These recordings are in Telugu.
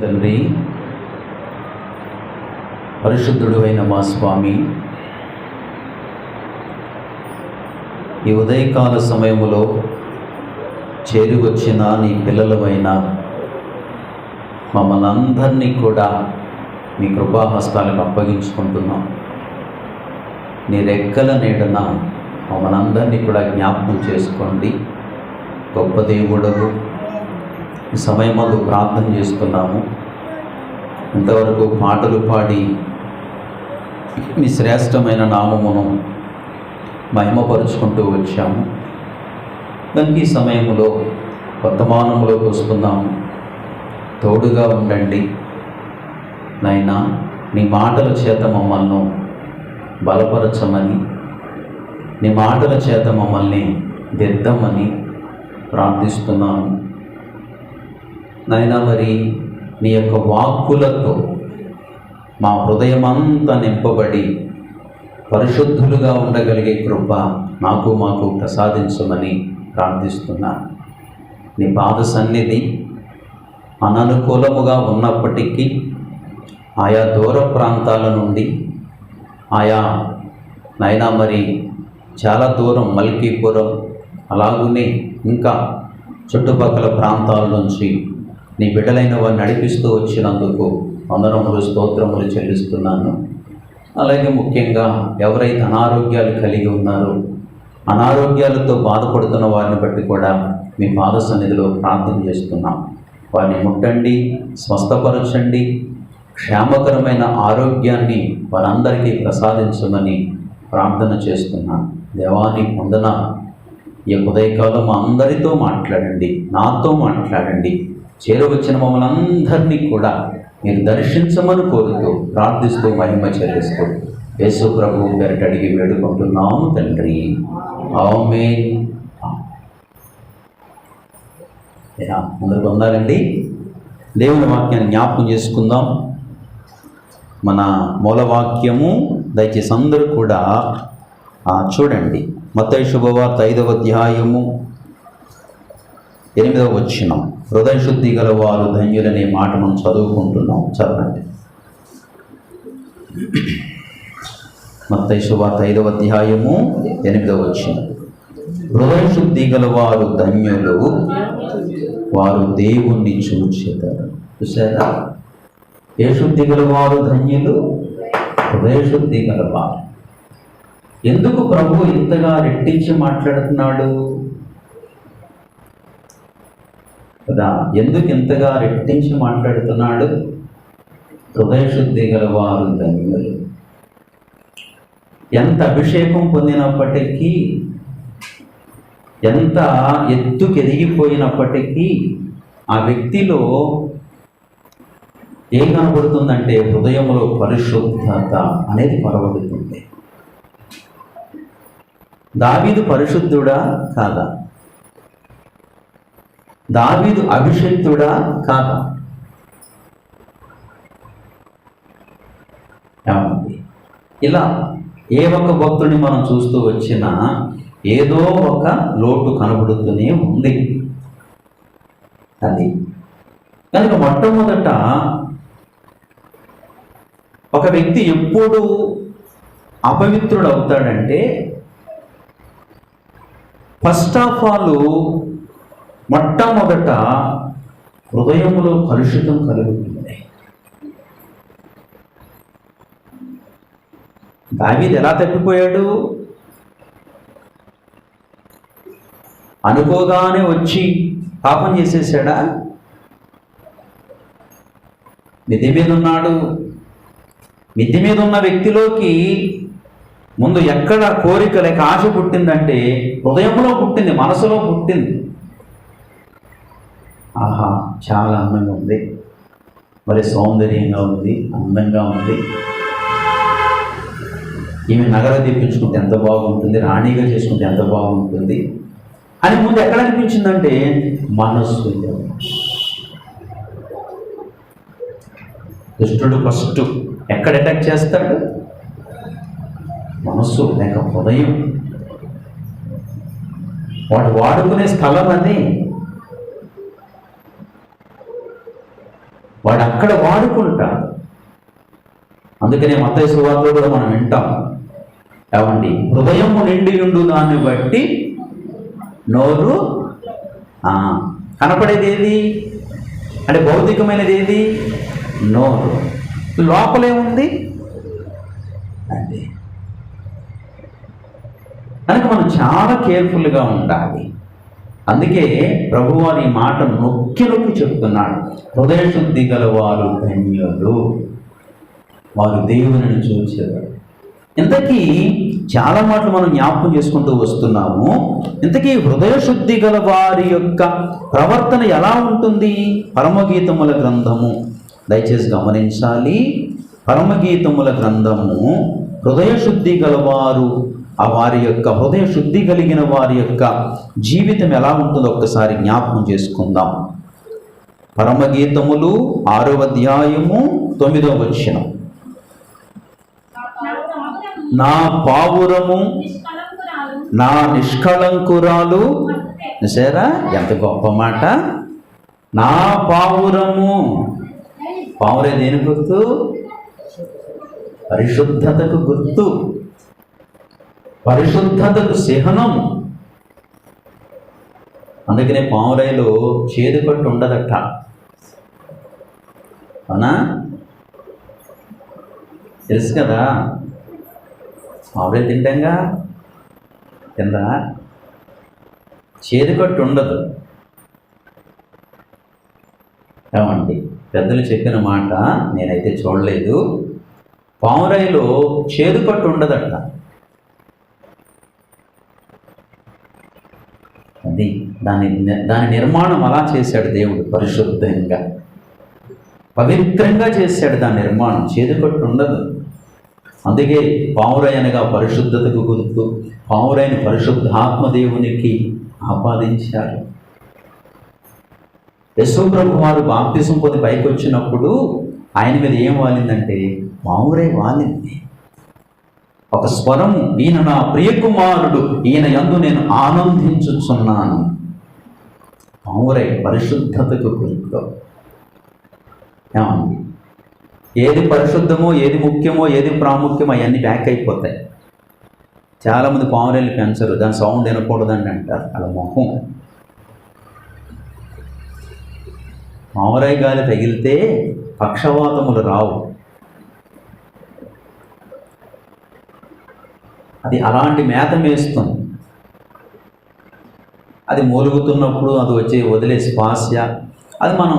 తండ్రి, పరిశుద్ధుడు అయిన మా స్వామి, ఈ ఉదయకాల సమయములో చేరి వచ్చిన నీ పిల్లలమైన మమ్మల్ని అందరినీ కూడా మీ కృపాహస్తాలకు అప్పగించుకుంటున్నాం. నీ రెక్కల నీడన మమ్మల్ని అందరినీ కూడా జ్ఞాపకం చేసుకోండి. గొప్ప దేవుడవు, ఈ సమయమందు ప్రార్థన చేస్తున్నాము. ఇంతవరకు పాటలు పాడి మీ శ్రేష్టమైన నామమును మహిమపరుచుకుంటూ వచ్చాము. దానికి ఈ సమయంలో వర్తమానంలోకి వస్తున్నాము. తోడుగా ఉండండి నాయనా. నీ మాటల చేత మమ్మల్ని బలపరచమని, నీ మాటల చేత మమ్మల్ని దిద్దమని ప్రార్థిస్తున్నాము నాయనా. మరి నీ యొక్క వాక్కులతో మా హృదయమంతా నింపబడి పరిశుద్ధులుగా ఉండగలిగే కృప మాకు ప్రసాదించమని ప్రార్థిస్తున్నాను. నీ పాద సన్నిధి అననుకూలముగా ఉన్నప్పటికీ ఆయా దూర ప్రాంతాల నుండి, ఆయా నైనా మరి చాలా దూరం మల్కీపురం, అలాగునే ఇంకా చుట్టుపక్కల ప్రాంతాల నుంచి నీ బిడ్డలైన వారిని నడిపిస్తూ వచ్చినందుకు వందనములు, స్తోత్రములు చెల్లిస్తున్నాను. అలాగే ముఖ్యంగా ఎవరైతే అనారోగ్యాలు కలిగి ఉన్నారో, అనారోగ్యాలతో బాధపడుతున్న వారిని బట్టి కూడా మీ పాద సన్నిధిలో ప్రార్థన చేస్తున్నాం. వారిని ముట్టండి, స్వస్థపరచండి, క్షేమకరమైన ఆరోగ్యాన్ని వారందరికీ ప్రసాదించమని ప్రార్థన చేస్తున్నాను. దేవాన్ని పొందన ఈ ఉదయకాలం మా అందరితో మాట్లాడండి, నాతో మాట్లాడండి. చేరవచ్చిన మమ్మల్ని అందరినీ కూడా మీరు దర్శించమని కోరుతూ ప్రార్థిస్తూ మహిమ చెల్లిస్తూ యేసు ప్రభువు పేరిట అడిగి వేడుకుంటున్నాము తండ్రి, ఆమేన్. అందరూ పొందాలండి. దేవుని వాక్యాన్ని జ్ఞాపకం చేసుకుందాం. మన మూలవాక్యము దయచేసి అందరూ కూడా చూడండి. మత్తయి శుభవార్త 5వ అధ్యాయము 8వ వచనం. హృదయ శుద్ధి గల వారు ధన్యులనే మాట మనం చదువుకుంటున్నాం. చదవండి. మత్తయి శుభవార్త 5వ అధ్యాయము 8వ వచనం. హృదయ శుద్ధి గల వారు ధన్యులు, వారు దేవుణ్ణి చూచెదరు. చూసారా? ఏ శుద్ధి గలవారు ధన్యులు? హృదయ శుద్ధి గలవారు. ఎందుకు ప్రభు ఇంతగా రెట్టించి మాట్లాడుతున్నాడు కదా? ఎందుకు ఇంతగా రెట్టించి మాట్లాడుతున్నాడు? హృదయ శుద్ధి గలవారు ధన్యులు. ఎంత అభిషేకం పొందినప్పటికీ, ఎంత ఎత్తుకెదిగిపోయినప్పటికీ ఆ వ్యక్తిలో ఏం కనబడుతుందంటే హృదయంలో పరిశుద్ధత అనేది పొరబడుతుంది. దావీదు పరిశుద్ధుడా కాదా? దావీదు అభిషిక్తుడా కాదా? ఇలా ఏ ఒక్క భక్తుడిని మనం చూస్తూ వచ్చినా ఏదో ఒక లోటు కనబడుతూనే ఉంది. అది కనుక మొట్టమొదట ఒక వ్యక్తి ఎప్పుడు అపవిత్రుడు అవుతాడంటే, ఫస్ట్ ఆఫ్ ఆల్ మొట్టమొదట హృదయంలో కలుషితం కలుగుతుంది. దావీదు ఎలా తప్పిపోయాడు? అనుకోగానే వచ్చి పాపం చేసేసాడా? మిద్దె మీద ఉన్నాడు. మిద్దె మీద ఉన్న వ్యక్తిలోకి ముందు ఎక్కడ కోరిక లేక ఆశ పుట్టిందంటే హృదయంలో పుట్టింది, మనసులో పుట్టింది. ఆహా, చాలా అందంగా ఉంది, మరి సౌందర్యంగా ఉంది, అందంగా ఉంది, ఈమె నగర తెప్పించుకుంటే ఎంత బాగుంటుంది, రాణిగా చేసుకుంటే ఎంత బాగుంటుంది అని ముందు ఎక్కడ అనిపించిందంటే మనస్సు. దుష్టుడు ఫస్ట్ ఎక్కడ అటాక్ చేస్తాడు? మనస్సు లేక హృదయం. వాడు వాడుకునే స్థలం అది. వాడు అక్కడ వాడుకుంటాడు. అందుకనే మత్తయి సువార్తలో కూడా మనం వింటాం, ఏమండి, హృదయము నిండి ఉండు దాన్ని బట్టి నోరు. కనపడేది ఏది అంటే భౌతికమైనది ఏది? నోరు. లోపలేముంది అది. కనుక మనం చాలా కేర్ఫుల్గా ఉండాలి. అందుకే ప్రభువారు ఈ మాట నొక్కి నొక్కి చెప్తున్నాడు, హృదయ శుద్ధి గల వారు ధన్యులు, వారు దేవుని చూసేవారు. ఇంతకీ చాలా మాటలు మనం జ్ఞాపకం చేసుకుంటూ వస్తున్నాము. ఇంతకీ హృదయ శుద్ధి గల వారి యొక్క ప్రవర్తన ఎలా ఉంటుంది? పరమగీతముల గ్రంథము, దయచేసి గమనించాలి, పరమగీతముల గ్రంథము హృదయ శుద్ధి గలవారు, ఆ వారి యొక్క హృదయ శుద్ధి కలిగిన వారి యొక్క జీవితం ఎలా ఉంటుందో ఒక్కసారి జ్ఞాపకం చేసుకుందాం. పరమగీతములు 6వ అధ్యాయము 9వ వచనం. నా పావురము నా నిష్కళంకురాలు. సరేరా, ఎంత గొప్ప మాట. నా పావురము. పావురే దేని గుర్తు? పరిశుద్ధతకు గుర్తు, పరిశుద్ధతకు చిహ్నం. అందుకనే పావురాయిలో చేదు పట్టు ఉండదట, అవునా? తెలుసు కదా, పావురాయి తింటాంగా, కింద చేదు కట్టు ఉండదు. ఏమండి, పెద్దలు చెప్పిన మాట నేనైతే చూడలేదు. పావురాయిలో చేదు కట్టు ఉండదట. అది దాని నిర్మాణం అలా చేశాడు దేవుడు, పరిశుద్ధంగా పవిత్రంగా చేశాడు దాని నిర్మాణం. చేదు కట్టు ఉండదు. అందుకే పావురాయి అనగా పరిశుద్ధతకు గుర్తు. పావురాయిని పరిశుద్ధాత్మ దేవునికి ఆపాదించారు. యేసు ప్రభు వారు బాప్తిసం పొంది పైకి వచ్చినప్పుడు ఆయన మీద ఏం వాలిందంటే పావురాయి వాలింది. ఒక స్వరము, ఈయన నా ప్రియకుమారుడు, ఈయన యందు నేను ఆనందించుచున్నాను. పావురాయి పరిశుద్ధతకు గుర్తు. ఏమండి, ఏది పరిశుద్ధమో, ఏది ముఖ్యమో, ఏది ప్రాముఖ్యమో అవన్నీ బ్యాక్ అయిపోతాయి. చాలామంది పావురాయిలు పెంచరు, దాని సౌండ్ వినకూడదండి అంటారు. అలా మొహం. పావురాయి గాలి తగిలితే పక్షవాతములు రావు. అది అలాంటి మేత మేస్తుంది. అది మూలుగుతున్నప్పుడు అది వచ్చి వదిలే శ్వాస, అది మనం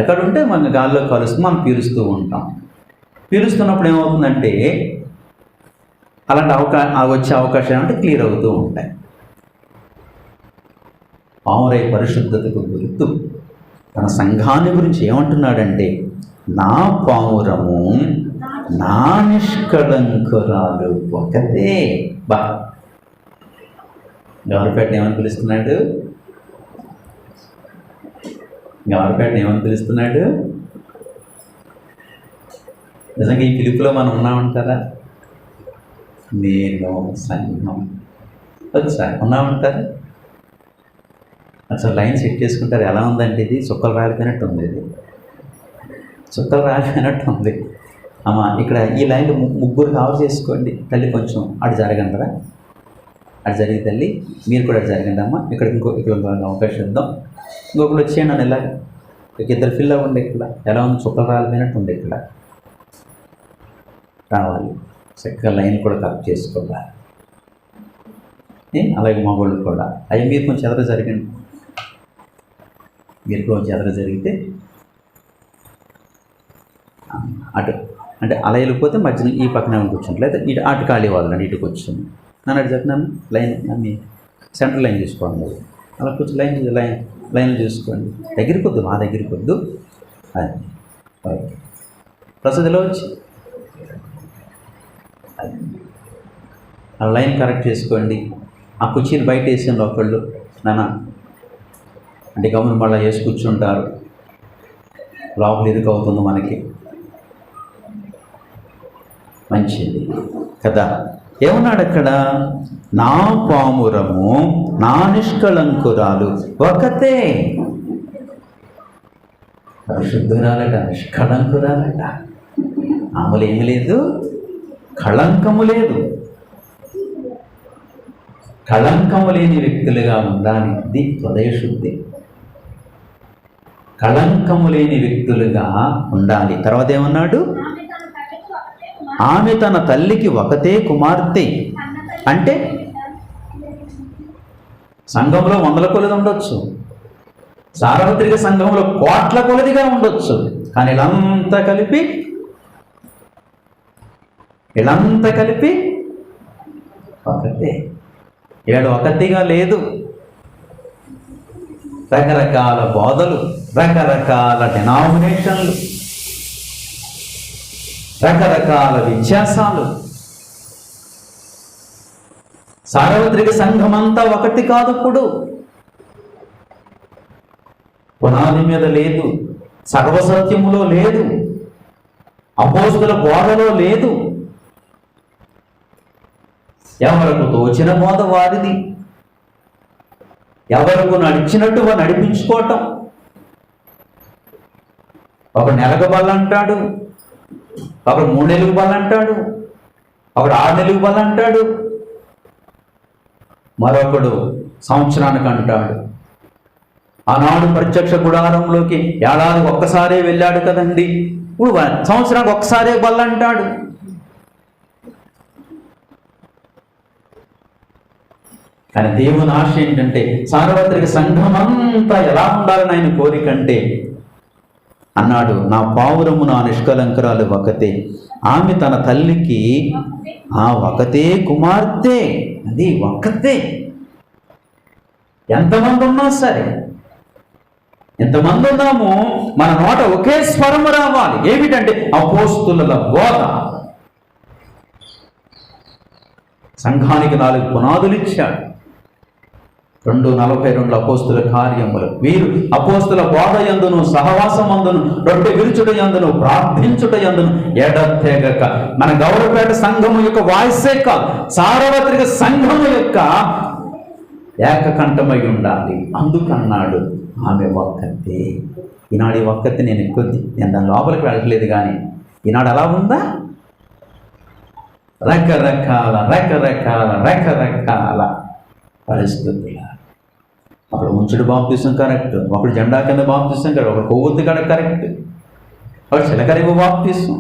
ఎక్కడుంటే మన గాల్లో కలుస్తూ మనం పీలుస్తూ ఉంటాం. పీలుస్తున్నప్పుడు ఏమవుతుందంటే అలాంటి వచ్చే అవకాశాలు అంటే క్లియర్ అవుతూ ఉంటాయి. పావురాయి పరిశుద్ధతకు గుర్తు. తన సంఘాన్ని గురించి ఏమంటున్నాడంటే, నా పావురము నా నిష్కళంకురాలు ఒకతే. గవర్నపేటను ఏమని పిలుస్తున్నాడు? గవర్నపేటను ఏమని పిలుస్తున్నాడు? నిజంగా ఈ పిలుపులో మనం ఉన్నామంటారా? నేను సంఘం ఒకసారి ఉన్నామంటారా? అసలు లైన్ సెట్ చేసుకుంటారు. ఎలా ఉందంటే ఇది చుక్కలు రాలిపోయినట్టు ఉంది. ఇది చుక్కలు రాలిపోయినట్టు ఉంది. అమ్మ, ఇక్కడ ఈ లైన్లో ముగ్గురు కవర్ చేసుకోండి. తల్లి కొంచెం అటు జరగంటారా? అటు జరిగి తల్లి, మీరు కూడా అటు జరగండి అమ్మ. ఇక్కడ ఇక్కడ అవకాశం ఇద్దాం. ఇంకొకరు వచ్చేయండి నన్ను ఇలాగ. ఇద్దరు ఫిల్ అవ్వండి. ఇక్కడ ఎలా ఉంది? చుక్కలు రాలిపోయినట్టు ఉంది. ఇక్కడ రావాలి. చక్కగా లైన్ కూడా కరెక్ట్ చేసుకోవాలి. అలాగే మా వాళ్ళు కూడా. అయ్యి మీరు కొంచెం ఎదర జరగండి. మీరు కొంచెం ఎదర జరిగితే అటు అంటే అలా వెళ్ళిపోతే మధ్యలో ఈ పక్కన కూర్చోండి, లేదా ఇటు అటు ఖాళీ వాళ్ళండి, ఇటు కూర్చోండి. నన్ను అటు చెప్పినాను. లైన్ మీ సెంటర్ లైన్ చూసుకోండి. అలా కూర్చొని లైన్ చూసుకోండి. దగ్గరికి వద్దు, మా దగ్గరికి వద్దు. అది ఓకే. ప్రసాద్లో వచ్చి ఆ లైన్ కరెక్ట్ చేసుకోండి. ఆ కుర్చీని బయట వేసిండు ఒకళ్ళు, నాన్న అంటే గమని మళ్ళీ వేసి కూర్చుంటారు. లోపల ఇరుకు అవుతుంది మనకి. మంచిది కదా. ఏమన్నాడు అక్కడ? నా పామురము నా నిష్కళంకురాలు ఒకతే. పరిశుద్ధురాలట, నిష్కళంకురాలట. ఆమెలో ఏమి లేదు, కళంకము లేదు. కళంకము లేని వ్యక్తులుగా ఉండాలి. ఇది హృదయ శుద్ధి. కళంకము లేని వ్యక్తులుగా ఉండాలి. తర్వాత ఏమన్నాడు? ఆమె తన తల్లికి ఒకతే కుమార్తె. అంటే సంఘంలో వందల కొలది ఉండొచ్చు, సార్వత్రిక సంఘంలో కోట్ల కొలదిగా ఉండొచ్చు, కానీ ఇలాంతా కలిపి ఒకతే. ఏడు ఒకటిగా లేదు. రకరకాల బోధలు, రకరకాల డినామినేషన్లు, రకరకాల వ్యత్యాసాలు. సార్వత్రిక సంఘమంతా ఒకటి కాదు. ఇప్పుడు పునాది మీద లేదు, సర్వసత్యములో లేదు, అపోస్తుల బోధలో లేదు. ఎవరకు తోచిన బోధ వారిది, ఎవరకు నడిచినట్టు వారు నడిపించుకోవటం. ఒకడు నెలకు బలంటాడు, ఒకడు 3 నెలలకు బలంటాడు, ఒకడు 6 నెలలకు బలంటాడు, మరొకడు సంవత్సరానికి అంటాడు. ఆనాడు ప్రత్యక్ష గుడారంలోకి ఏడాది ఒక్కసారే వెళ్ళాడు కదండి, ఇప్పుడు సంవత్సరానికి ఒక్కసారే బల్లంటాడు. కానీ దేవుని ఆశ ఏంటంటే సార్వత్రిక సంఘమంతా ఎలా ఉండాలని ఆయన కోరికంటే అన్నాడు, నా పావురము నా నిష్కలంకరాలు ఒకతే, ఆమె తన తల్లికి ఒకతే కుమార్తె. అది ఒక్కతే. ఎంతమంది ఉన్నా సరే, ఎంతమంది ఉన్నాము, మన నోట ఒకే స్వరము రావాలి. ఏమిటంటే అపోస్తుల బోధ. సంఘానికి 4 పునాదులు ఇచ్చాడు. 2:42 అపోస్తుల కార్యములు. వీరు అపోస్తుల బోధ యందును, సహవాసమందును, రొట్టె విరుచుట యందును, ప్రార్థించుట యందును ఎడతెగక. మన గౌరవపేట సంఘము యొక్క వాయిసే కాదు, సార్వత్రిక సంఘము యొక్క ఏకకంఠమై ఉండాలి. అందుకన్నాడు ఆమె ఒక్కతే. ఈనాడు ఈ ఒక్కతే నేను దాని లోపలికి వెళ్ళట్లేదు, కానీ ఈనాడు అలా ఉందా? రకరకాల పరిస్థితుల. ఒకడు ఉంచుడు బాప్తిసం కరెక్ట్, ఒకడు జెండా కింద బాప్తిసం కరెక్ట్, ఒకడు కొవ్వొత్తి కడ కరెక్ట్, ఒకడు చిలకరివు బాప్తిసం.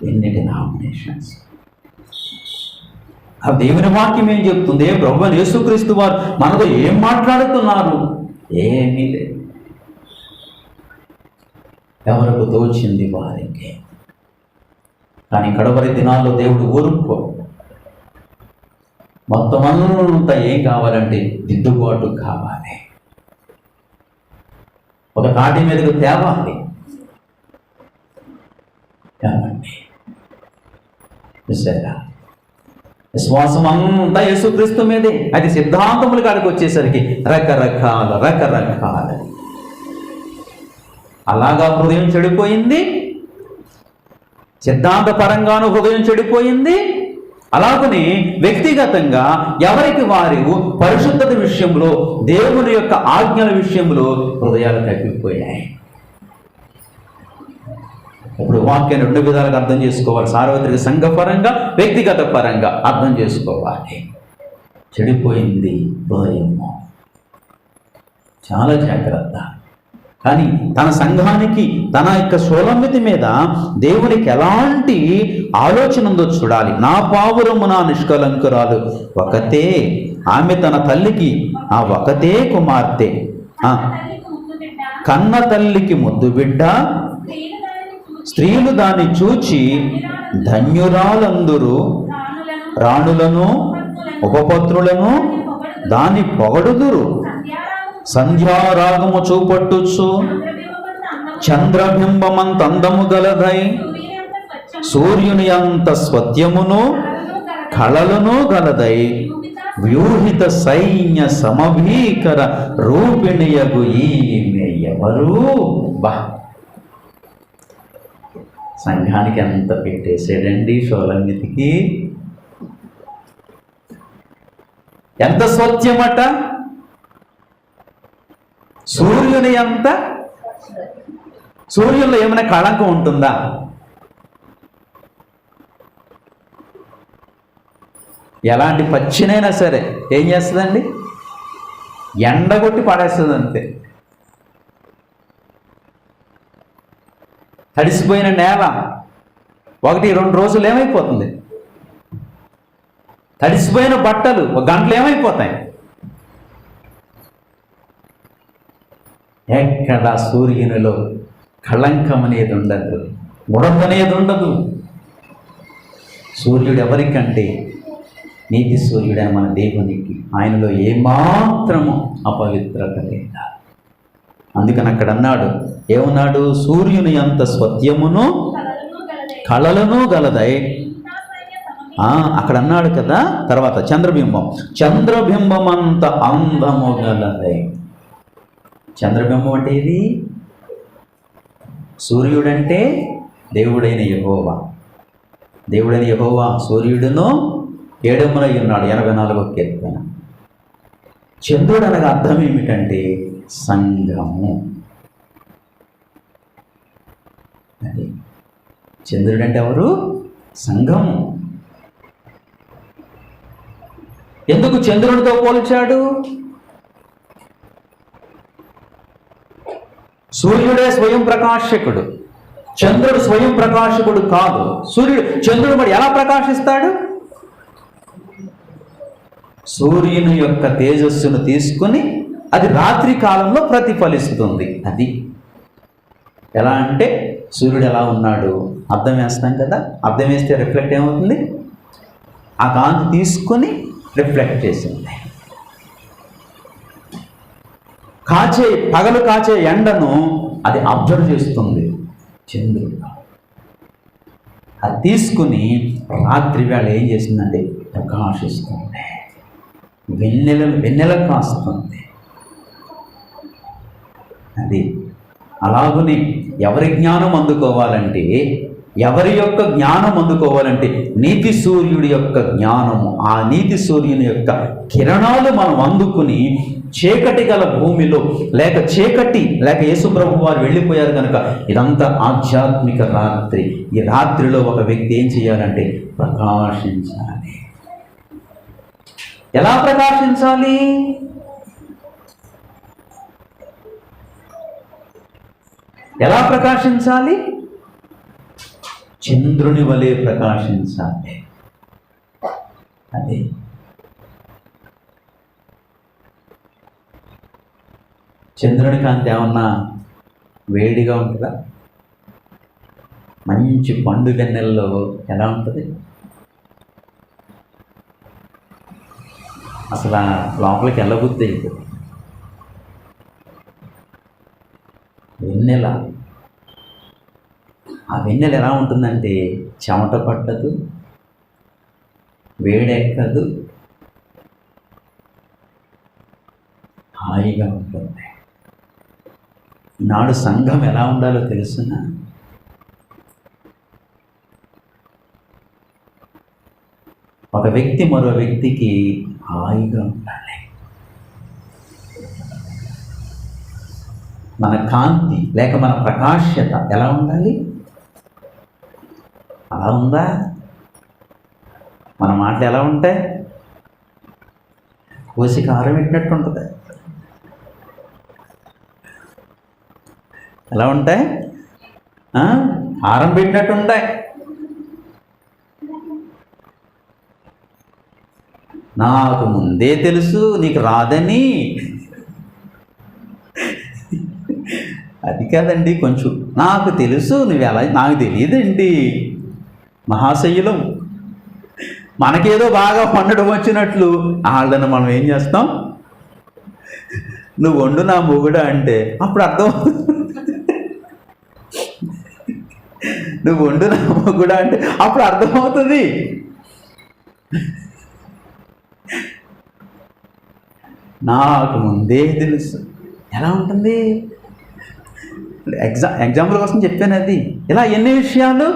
ఎన్ని డినామినేషన్స్. ఆ దేవుని వాక్యం ఏం చెప్తుంది? ప్రభువైన యేసుక్రీస్తు వారు మనతో ఏం మాట్లాడుతున్నారు? ఏమీ లేదు. ఎవరికి తోచింది వారికి. కానీ కడవరి దినాల్లో దేవుడు ఊరుకో. మొత్తం అంతా ఏం కావాలంటే దిద్దుబాటు కావాలి, ఒక తాటి మీదకు తేవాలి. ఏమండి, చూసారా? విశ్వాసం అంతా యేసుక్రీస్తు మీదే. అది సిద్ధాంతముల కాడికి వచ్చేసరికి రకరకాల. అలాగా హృదయం చెడిపోయింది, సిద్ధాంత పరంగాను హృదయం చెడిపోయింది. అలాగనే వ్యక్తిగతంగా ఎవరికి వారు పరిశుద్ధత విషయంలో, దేవుని యొక్క ఆజ్ఞల విషయంలో హృదయాలు తగ్గిపోయాయి. ఇప్పుడు వాక్యాన్ని 2 విధాలుగా అర్థం చేసుకోవాలి. సార్వత్రిక సంఘ పరంగా, వ్యక్తిగత పరంగా అర్థం చేసుకోవాలి. చెడిపోయింది హృదయము, చాలా జాగ్రత్త. కానీ తన సంఘానికి, తన యొక్క సోలమితి మీద దేవునికి ఎలాంటి ఆలోచన ఉందో చూడాలి. నా పావురము నా నిష్కలంకురాలు ఒకతే, ఆమె తన తల్లికి ఒకతే కుమార్తె. కన్న తల్లికి ముద్దు బిడ్డ, స్త్రీలు దాన్ని చూచి ధన్యురాలందురు. రాణులను, ఉపపత్రులను దాన్ని పొగడుదురు. సంధ్యారాగము చూపట్టుచు చంద్రబింబమంత అందము గలదై, సూర్యుని అంత స్వత్యమును కళలను గలదై, వ్యూహిత సైన్య సమభీకర రూపిణియగు ఈమె ఎవరు? సంఘానికి ఎంత పెట్టేసాడండి షోలమితికి. ఎంత స్వత్యమట, సూర్యుని అంత సూర్యుల్లో ఏమైనా కళంకం ఉంటుందా? ఎలాంటి పచ్చినైనా సరే ఏం చేస్తుందండి? ఎండగొట్టి పడేస్తుంది అంతే. తడిసిపోయిన నేల 1-2 రోజులు ఏమైపోతుంది? తడిసిపోయిన బట్టలు 1 గంటలు ఏమైపోతాయి? ఎక్కడ సూర్యునిలో కళంకం అనేది ఉండదు, ముడత అనేది ఉండదు. సూర్యుడు ఎవరికంటే నీతి సూర్యుడైన మన దేవునికి, ఆయనలో ఏమాత్రము అపవిత్రత లేదా. అందుకని అక్కడ అన్నాడు, ఏమన్నాడు? సూర్యుని అంత స్వత్యమును కళలను గలదై. అక్కడ అన్నాడు కదా. తర్వాత చంద్రబింబం అంత అందము గలదై. చంద్రబింబం అంటే ఇది సూర్యుడంటే దేవుడైన యెహోవా. దేవుడైన యెహోవా సూర్యుడును ఏడములై ఉన్నాడు. 84వ కీర్తన. చంద్రుడు అనగా అర్థం ఏమిటంటే సంఘము. అది చంద్రుడు అంటే ఎవరు? సంఘము. ఎందుకు చంద్రుడితో పోల్చాడు? సూర్యుడే స్వయం ప్రకాశకుడు, చంద్రుడు స్వయం ప్రకాశకుడు కాదు. చంద్రుడు మరి ఎలా ప్రకాశిస్తాడు? సూర్యుని యొక్క తేజస్సును తీసుకుని అది రాత్రి కాలంలో ప్రతిఫలిస్తుంది. అది ఎలా అంటే సూర్యుడు ఎలా ఉన్నాడు అర్థం వేస్తాం కదా. అర్థం వేస్తే రిఫ్లెక్ట్ ఏమవుతుంది? ఆ కాంతి తీసుకొని రిఫ్లెక్ట్ చేసింది. పగలు కాచే ఎండను అది అబ్జర్వ్ చేస్తుంది చంద్రుడు. అది తీసుకుని రాత్రి వేళ ఏం చేసిందంటే ప్రకాశిస్తుంది, వెన్నెల కాస్తుంది. అది అలాగని ఎవరి జ్ఞానం అందుకోవాలంటే, ఎవరి యొక్క జ్ఞానం అందుకోవాలంటే నీతి సూర్యుడి యొక్క జ్ఞానము, ఆ నీతి సూర్యుని యొక్క కిరణాలు మనం అందుకుని చీకటి గల భూమిలో లేక యేసుప్రభు వారు వెళ్ళిపోయారు కనుక ఇదంతా ఆధ్యాత్మిక రాత్రి. ఈ రాత్రిలో ఒక వ్యక్తి ఏం చేయాలంటే ప్రకాశించాలి. ఎలా ప్రకాశించాలి? ఎలా ప్రకాశించాలి? చంద్రుని వలె ప్రకాశించాలి. అదే చంద్రుని కాంతి ఏమన్నా వేడిగా ఉంటుందా? మంచి పండు వెన్నెల్లో ఎలా ఉంటుంది? అసలు లోపలికి వెళ్ళబుద్ధి అవుతుంది. వెన్నెల, ఆ వెన్నెల ఎలా ఉంటుందంటే చెమట పట్టదు, వేడెక్కదు, హాయిగా ఉంటుంది. ఈనాడు సంఘం ఎలా ఉండాలో తెలుసునా? ఒక వ్యక్తి మరో వ్యక్తికి హాయిగా ఉండాలి. మన కాంతి లేక మన ప్రకాశ్యత ఎలా ఉండాలి? అలా ఉందా? మన మాటలు ఎలా ఉంటాయి? కోసి కారం పెట్టినట్టు ఉంటుంది. ఎలా ఉంటాయి? కారం పెట్టినట్టు ఉంటాయి. నాకు ముందే తెలుసు నీకు రాదని. అది కాదండి, కొంచెం నాకు తెలుసు నువ్వు ఎలా, నాకు తెలియదండి. మహాశైలం మనకేదో బాగా వండడం వచ్చినట్లు వాళ్ళని మనం ఏం చేస్తాం? నువ్వు వండు నా మొగుడా అంటే అప్పుడు అర్థం. నువ్వు వండు నా మొగుడా అంటే అప్పుడు అర్థమవుతుంది. నాకు ముందే తెలుసు. ఎలా ఉంటుంది? ఎగ్జాంపుల్ కోసం చెప్పాను. అది ఇలా ఎన్ని విషయాలు.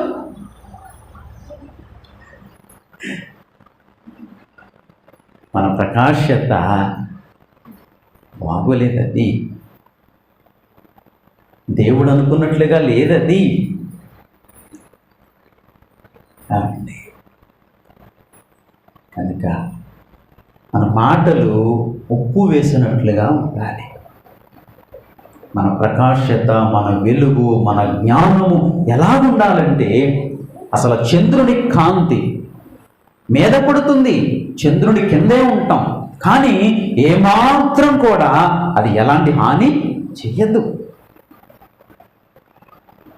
మన ప్రకాశ్యత బాగోలేదు. అది దేవుడు అనుకున్నట్లుగా లేదది. కనుక మన మాటలు ఉప్పు వేసినట్లుగా ఉండాలి. మన ప్రకాశత, మన వెలుగు, మన జ్ఞానము ఎలా ఉండాలంటే, అసలు చంద్రుని కాంతి మీద పడుతుంది, చంద్రుని కిందే ఉంటాం, కానీ ఏమాత్రం కూడా అది ఎలాంటి హాని చెయ్యదు.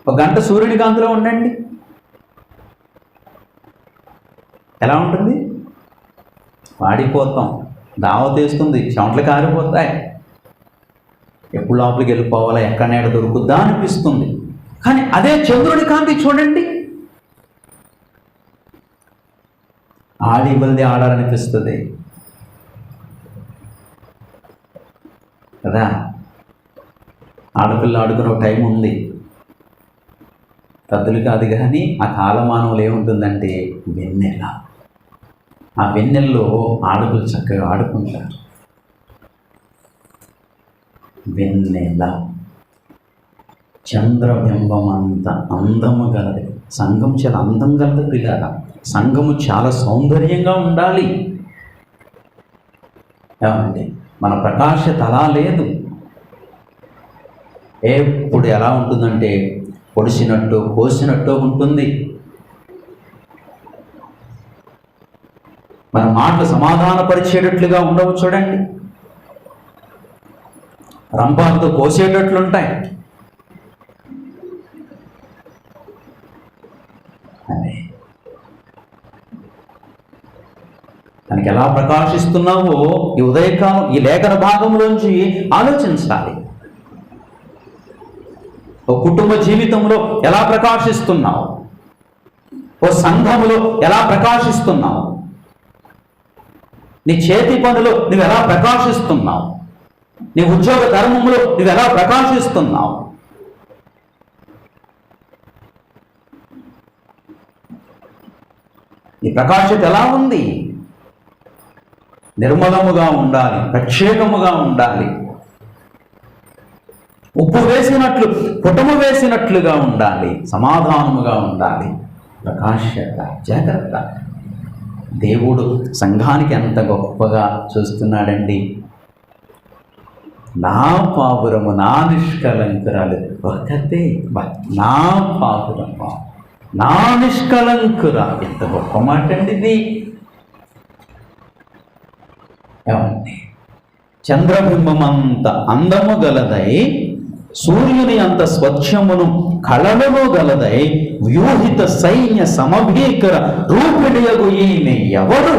ఒక గంట సూర్యుని కాంతిలో ఉండండి, ఎలా ఉంటుంది? వాడిపోతాం, దావతేస్తుంది, చెమటలు కారిపోతాయి, ఎప్పుడు లోపలికి వెళ్ళిపోవాలా, ఎక్కడ నీడ దొరుకుద్దా అనిపిస్తుంది. కానీ అదే చంద్రుని కాంతి చూడండి, ఆడి బల్ది ఆడాలనిపిస్తుంది కదా. ఆడపిల్ల ఆడుకునే ఒక టైం ఉంది, పెద్దలు కాదు కానీ ఆ కాలమానంలో ఏముంటుందంటే వెన్నెల. ఆ వెన్నెల్లో ఆడపిల్లలు చక్కగా ఆడుకుంటారు. వెన్నెల చంద్రబింబం అంత అందము గలది. సంఘం చాలా అందం గలది పిల్లరా. సంఘము చాలా సౌందర్యంగా ఉండాలి. ఏమండి, మన ప్రకాశత అలా లేదు. ఎప్పుడు ఎలా ఉంటుందంటే పొడిసినట్టు కోసినట్టు ఉంటుంది. మన మాటలు సమాధానపరిచేటట్లుగా ఉండవు. చూడండి, రంపాలతో కోసేటట్లుంటాయి. అదే దానికి ఎలా ప్రకాశిస్తున్నావో ఈ ఉదయకాలం ఈ లేఖన భాగంలోంచి ఆలోచించాలి. ఓ కుటుంబ జీవితంలో ఎలా ప్రకాశిస్తున్నావు, ఓ సంఘములో ఎలా ప్రకాశిస్తున్నావు, నీ చేతి పనులో నువ్వు ఎలా ప్రకాశిస్తున్నావు, నీ ఉద్యోగ ధర్మంలో నువ్వు ఎలా ప్రకాశిస్తున్నావు. నీ ప్రకాశత ఎలా ఉంది? నిర్మలముగా ఉండాలి, ప్రత్యేకముగా ఉండాలి, ఉప్పు వేసినట్లు పుటము వేసినట్లుగా ఉండాలి, సమాధానముగా ఉండాలి. ప్రకాశత, జాగ్రత్త. దేవుడు సంఘానికి ఎంత గొప్పగా చూస్తున్నాడండి. నా పావురము, నా నిష్కలంకురాలు ఒకతే, నా పావురము, నా నిష్కలంకురా. ఎంత గొప్ప మాట అండి ఇది. ఏమండి, చంద్రబింబం అంత అందము గలదై, సూర్యుని అంత స్వచ్ఛమును కళలలో గలదై, వ్యూహిత సైన్య సమభీకర రూపిణియగు ఈమె ఎవరు?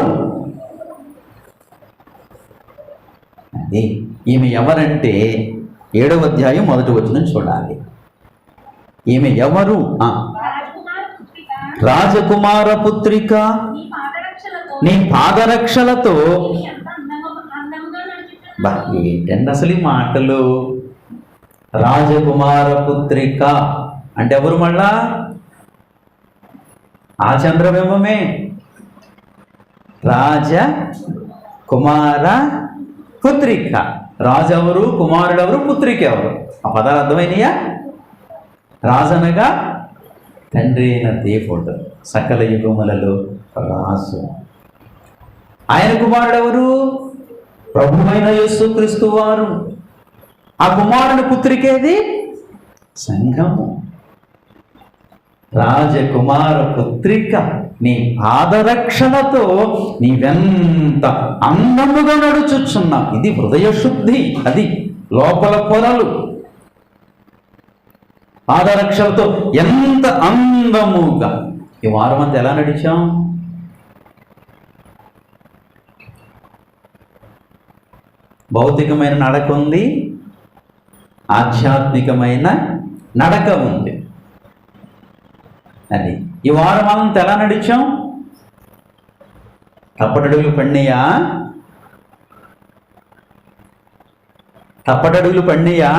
అది ఈమె ఎవరంటే 7వ అధ్యాయం 1వ వచనం చూడాలి. ఈమె ఎవరు? రాజకుమార పుత్రిక, నీ పాదరక్షలతో. ఏంటండి అసలు ఈ మాటలు? రాజకుమార పుత్రిక అంటే ఎవరు? మళ్ళా ఆ చంద్రబింబమే. రాజకుమార పుత్రిక. రాజు ఎవరు, కుమారుడు ఎవరు, పుత్రిక ఎవరు? ఆ పదాలు అర్థమైనయా? రాజనగా తండ్రి అయిన దేవుడు, సకల యుగములలో రాజు. ఆయన కుమారుడు ఎవరు? ప్రభువైన యేసుక్రీస్తు వారు. ఆ కుమారుని పుత్రికేది? సంఘము. రాజకుమార పుత్రిక, నీ పాదరక్షలతో నీవెంత అందముగా నడుచుచున్నావు. ఇది హృదయ శుద్ధి, అది లోపల పొరలు. పాదరక్షలతో ఎంత అందముగా. ఈ వారం అంతా ఎలా నడిచాం? భౌతికమైన నడక ఉంది, ఆధ్యాత్మికమైన నడక ఉంది. అది ఈ వారం అంతా ఎలా నడిచాం? తప్పటడుగులు పడినాయా? తప్పటడుగులు పడినాయా?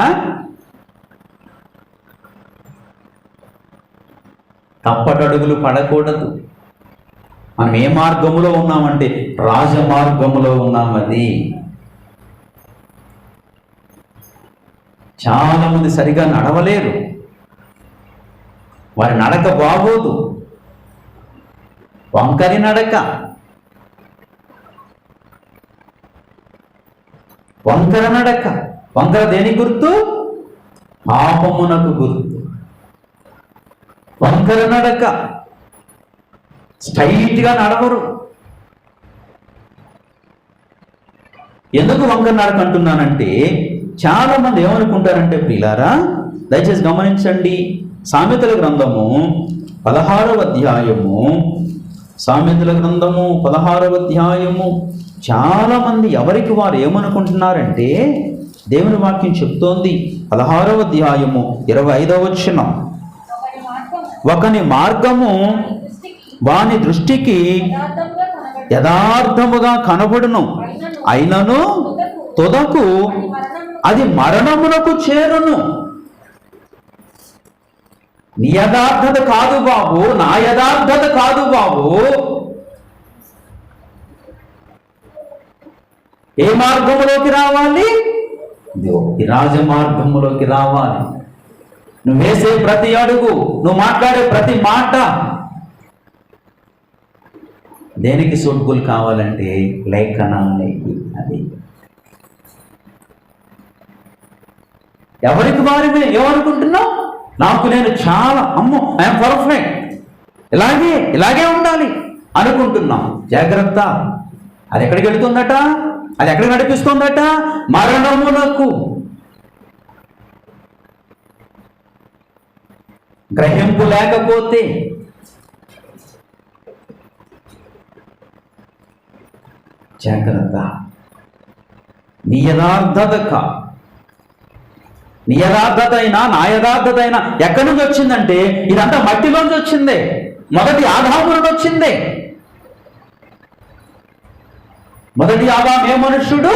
తప్పటడుగులు పడకూడదు. మనం ఏ మార్గములో ఉన్నామంటే రాజమార్గములో ఉన్నాం. అది చాలామంది సరిగా నడవలేరు, వారి నడక బాగోదు, వంకరి నడక. వంకర నడక. వంకర దేని గుర్తు? పాపమునకు గుర్తు. వంకర నడక, స్ట్రైట్గా నడవరు. ఎందుకు వంకర నడక అంటున్నానంటే, చాలా మంది ఏమనుకుంటారంటే, ప్రియులారా దయచేసి గమనించండి, సామెతల గ్రంథము 16వ అధ్యాయము, సామెతల గ్రంథము 16వ అధ్యాయము, చాలా మంది ఎవరికి వారు ఏమనుకుంటున్నారంటే, దేవుని వాక్యం చెప్తోంది 16వ అధ్యాయము 25వ వచనం, ఒకని మార్గము వాని దృష్టికి యథార్థముగా కనబడును, అయినను తుదకు అది మరణమునకు చేరును. నీ యథార్థత కాదు బాబు, నా యథార్థత కాదు బాబు. ఏ మార్గములోకి రావాలి? ఈ రాజమార్గములోకి రావాలి. నువ్వు వేసే ప్రతి అడుగు, నువ్వు మాట్లాడే ప్రతి మాట దేనికి సూట్బుల్ కావాలంటే లేఖనానికి. అది ఎవరికి వారిమే ఏమనుకుంటున్నావు? నాకు నేను చాలా ఐఎమ్ పర్ఫెక్ట్, ఇలాగే ఉండాలి అనుకుంటున్నాం. జాగ్రత్త. అది ఎక్కడికి వెళుతుందట? అది ఎక్కడికి నడిపిస్తుందట? మరణమునకు. గ్రహింపు లేకపోతే జాగ్రత్త. నీ యథార్థత నీ యథార్థత అయినా నా యథార్థత అయినా ఎక్కడి నుంచి వచ్చిందంటే, ఇదంతా మట్టిలోంచి వచ్చిందే. మొదటి ఆదాము నుండి వచ్చిందే. మొదటి ఆదాము ఏ మనుష్యుడు?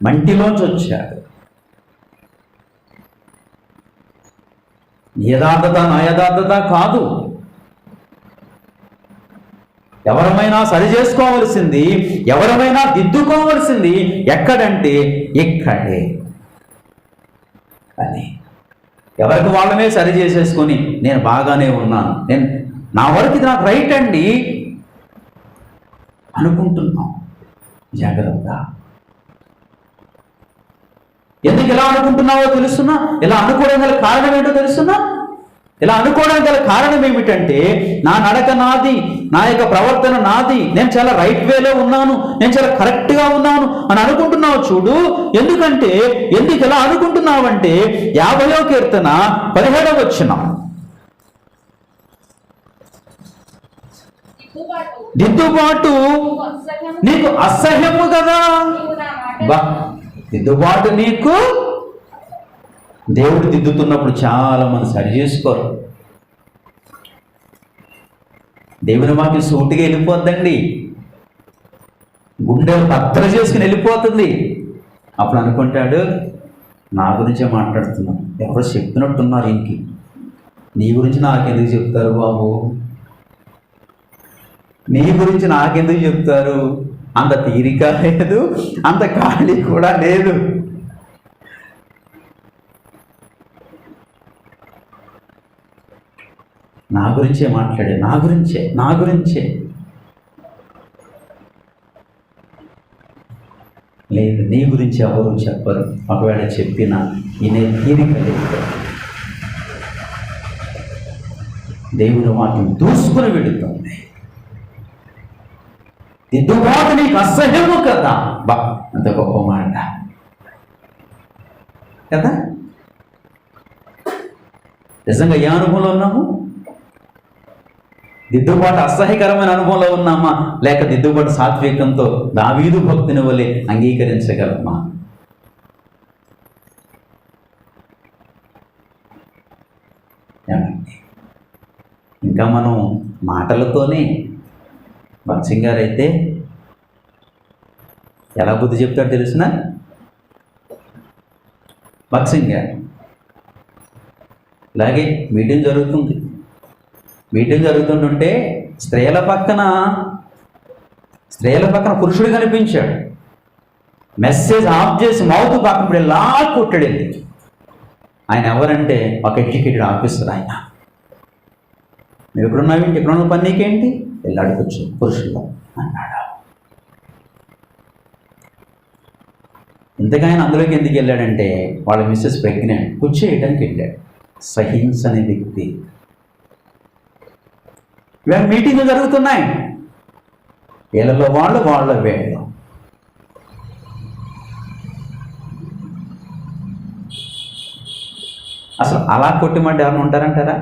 మంటిలోంచి వచ్చాడు. యథార్థత నా యథార్థత కాదు. ఎవరమైనా సరి చేసుకోవలసింది, ఎవరమైనా దిద్దుకోవలసింది ఎక్కడంటే ఇక్కడే. అని ఎవరికి వాళ్ళమే సరి చేసేసుకొని నేను బాగానే ఉన్నాను, నేను నా వరకు ఇది నాకు రైట్ అండి అనుకుంటున్నాం. జాగ్రత్త. ఎందుకు ఇలా అనుకుంటున్నావో తెలుస్తున్నా? ఇలా అనుకోవడం గల కారణం ఏంటో తెలుస్తున్నా? ఇలా అనుకోవడానికి గల కారణం ఏమిటంటే, నా నడక నాది, నా యొక్క ప్రవర్తన నాది, నేను చాలా రైట్ వేలో ఉన్నాను, నేను చాలా కరెక్ట్గా ఉన్నాను అని అనుకుంటున్నావు. చూడు, ఎందుకంటే ఎందుకు ఇలా అనుకుంటున్నావంటే 50వ కీర్తన 17వ వచనం, దిద్దుబాటు నీకు అసహ్యము కదా. దిద్దుబాటు నీకు. దేవుడు దిద్దుతున్నప్పుడు చాలా మంది సరి చేసుకోరు. దేవుని మాకు సూటిగా వెళ్ళిపోద్దండి, గుండెలు పత్ర చేసుకుని వెళ్ళిపోతుంది. అప్పుడు అనుకుంటాడు, నా గురించే మాట్లాడుతున్నాను, ఎవరో చెప్తున్నట్టున్నారు ఇంకి, నీ గురించి నాకెందుకు చెప్తారు బాబు, నీ గురించి నాకెందుకు చెప్తారు? అంత తీరిక లేదు, అంత ఖాళీ కూడా లేదు. నా గురించే మాట్లాడే, నా గురించే లేదు, నీ గురించి ఎవరు చెప్పరు. ఒకవేళ చెప్పినా ఈయన తీరిక లేదు. దేవుని వాక్యం దూసుకుని వెళుతుంది. దిద్దుబాటు నీకు అసహ్యము కదా. బా, అంత గొప్ప మాట కదా. నిజంగా ఏ అనుభవంలో ఉన్నాము? దిద్దుబాటు అసహ్యకరమైన అనుభవంలో ఉన్నామా, లేక దిద్దుబాటు సాత్వికంతో దావీదు భక్తుని వలె అంగీకరించగలమా? ఇంకా మనం మాటలతోనే, భక్సింగ్ గారు అయితే ఎలా బుద్ధి చెప్తాడు తెలిసిన? భక్సింగ్ గారు ఇలాగే మీటింగ్ జరుగుతుంటుంటే స్త్రీల పక్కన పురుషుడు కనిపించాడు. మెసేజ్ ఆఫ్ చేసి మౌత్ పక్కన ఇలా కొట్టాడండి. ఆయన ఎవరంటే ఒక ఎడ్యుకేటెడ్ ఆఫీసర్. ఆయన నువ్వు ఎక్కడున్నావు, ఎక్కడున్న పని నీకేంటి, వెళ్ళి అడుగుచ్చు పురుషుల్లో అన్నాడు. ఇంతగా ఆయన అందులోకి ఎందుకు వెళ్ళాడంటే వాళ్ళ మిస్సెస్ ప్రెగ్నెంట్, కూర్చేయడానికి వెళ్ళాడు. సహించని వ్యక్తి. ఇవాళ మీటింగ్లు జరుగుతున్నాయి, వీళ్ళలో వాళ్ళు, వాళ్ళ వేళ్ళు. అసలు అలా కొట్టిమంటే ఎవరైనా ఉంటారంటారా?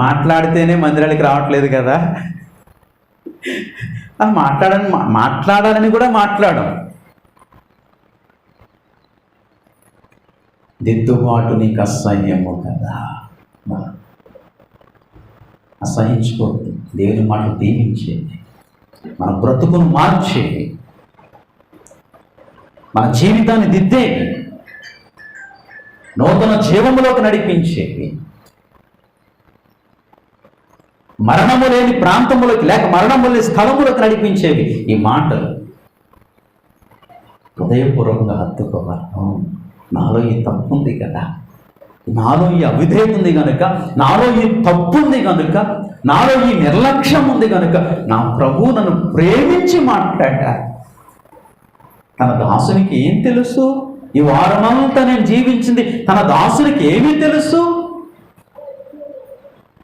మాట్లాడితేనే మందిరానికి రావట్లేదు కదా, మాట్లాడాలని కూడా మాట్లాడం. దిద్దుబాటు నీకు అసహ్యము కదా, అసహించుకోవద్దు. దేవుని మాట దీవించేది, మన బ్రతుకును మార్చేది, మన జీవితాన్ని దిద్దేది, నూతన జీవములోకి నడిపించేది, మరణము లేని ప్రాంతములోకి లేక మరణము లేని స్థలములోకి నడిపించేవి ఈ మాటలు. హృదయపూర్వకంగా హత్తుకోవాలి. నాలో ఈ తప్పు ఉంది కదా, నాలో ఈ అవిధేయత ఉంది కనుక, నాలో ఈ తప్పు ఉంది కనుక, నాలో ఈ నిర్లక్ష్యం ఉంది కనుక నా ప్రభువు నన్ను ప్రేమించి మాట్లాడారు. తన దాసునికి ఏం తెలుసు? ఈ వారమంతా నేను జీవించింది తన దాసునికి ఏమీ తెలుసు?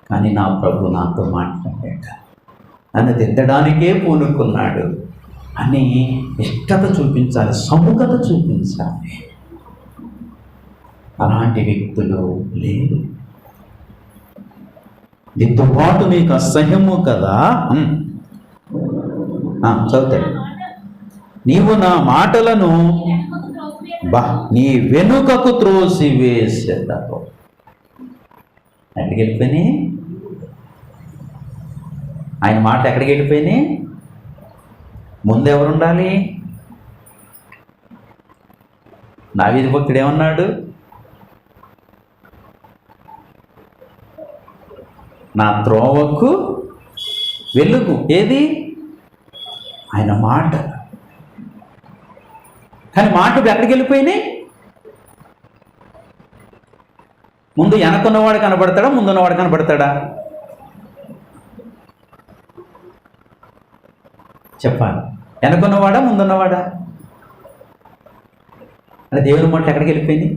కానీ నా ప్రభు నాతో మాట్లాడాడు, నన్ను దిద్దడానికే పూనుకున్నాడు అని ఇష్టత చూపించాలి, సముఖత చూపించాలి. అలాంటి వ్యక్తులు లేరు. దిద్దుబాటు నీకు అసహ్యము కదా. చదువుతాడు. నీవు నా మాటలను నీ వెనుకకు త్రోసివేసేదావు. ఎక్కడికి వెళ్ళిపోయినాయి ఆయన మాట? ఎక్కడికి వెళ్ళిపోయినాయి? ముందు ఎవరు ఉండాలి? దావీదు భక్తుడు ఏమన్నాడు? నా త్రోవకు వెలుగు ఏది? ఆయన మాట. కానీ మాటకు ఎక్కడికి వెళ్ళిపోయినాయి? ముందు వెనకున్నవాడు కనబడతాడా, ముందున్నవాడు కనబడతాడా? చెప్పాలి. వెనకున్నవాడా, ముందున్నవాడా? అంటే దేవుని మాట ఎక్కడికి వెళ్ళిపోయింది?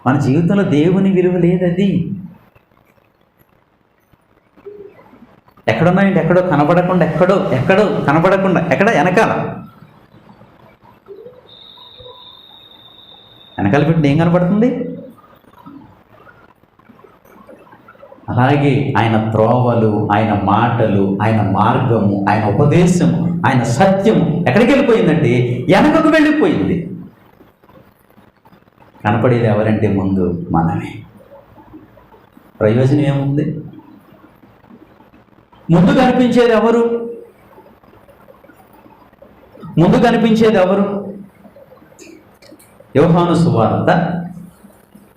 మన జీవితంలో దేవుని విలువ లేదది. ఎక్కడున్నాయండి? ఎక్కడో కనబడకుండా, ఎక్కడో కనబడకుండా, ఎక్కడ? వెనకాల పెట్టిన ఏం కనబడుతుంది? అలాగే ఆయన త్రోవలు, ఆయన మాటలు, ఆయన మార్గము, ఆయన ఉపదేశము, ఆయన సత్యము ఎక్కడికి వెళ్ళిపోయిందంటే వెనకకు వెళ్ళిపోయింది. కనపడేది ఎవరంటే ముందు మనమే. ప్రయోజనం ఏముంది? ముందు కనిపించేది ఎవరు? ముందు కనిపించేది ఎవరు? యోహాను సువార్త.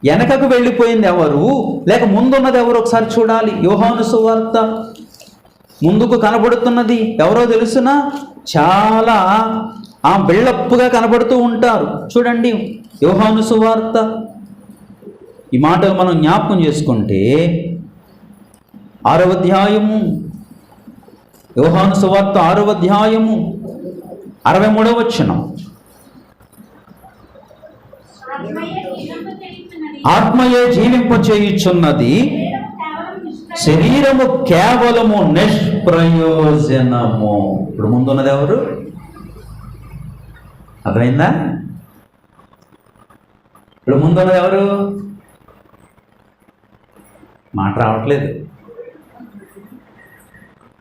వెనకకు వెళ్ళిపోయింది ఎవరు, లేక ముందున్నది ఎవరు? ఒకసారి చూడాలి. యోహాను సువార్త ముందుకు కనబడుతున్నది ఎవరో తెలుసునా? చాలా బిల్డప్గా కనబడుతూ ఉంటారు. చూడండి యోహాను సువార్త. ఈ మాటలు మనం జ్ఞాపకం చేసుకుంటే 6వ అధ్యాయము, యోహాను సువార్త 6వ అధ్యాయము 63వ వచనం. ఆత్మయే జీవింపచేయుచున్నది, శరీరము కేవలము నిష్ప్రయోజనము. ఇప్పుడు ముందున్నది ఎవరు? అర్థమైందా? ఇప్పుడు ముందున్నది ఎవరు? మాట రావట్లేదు.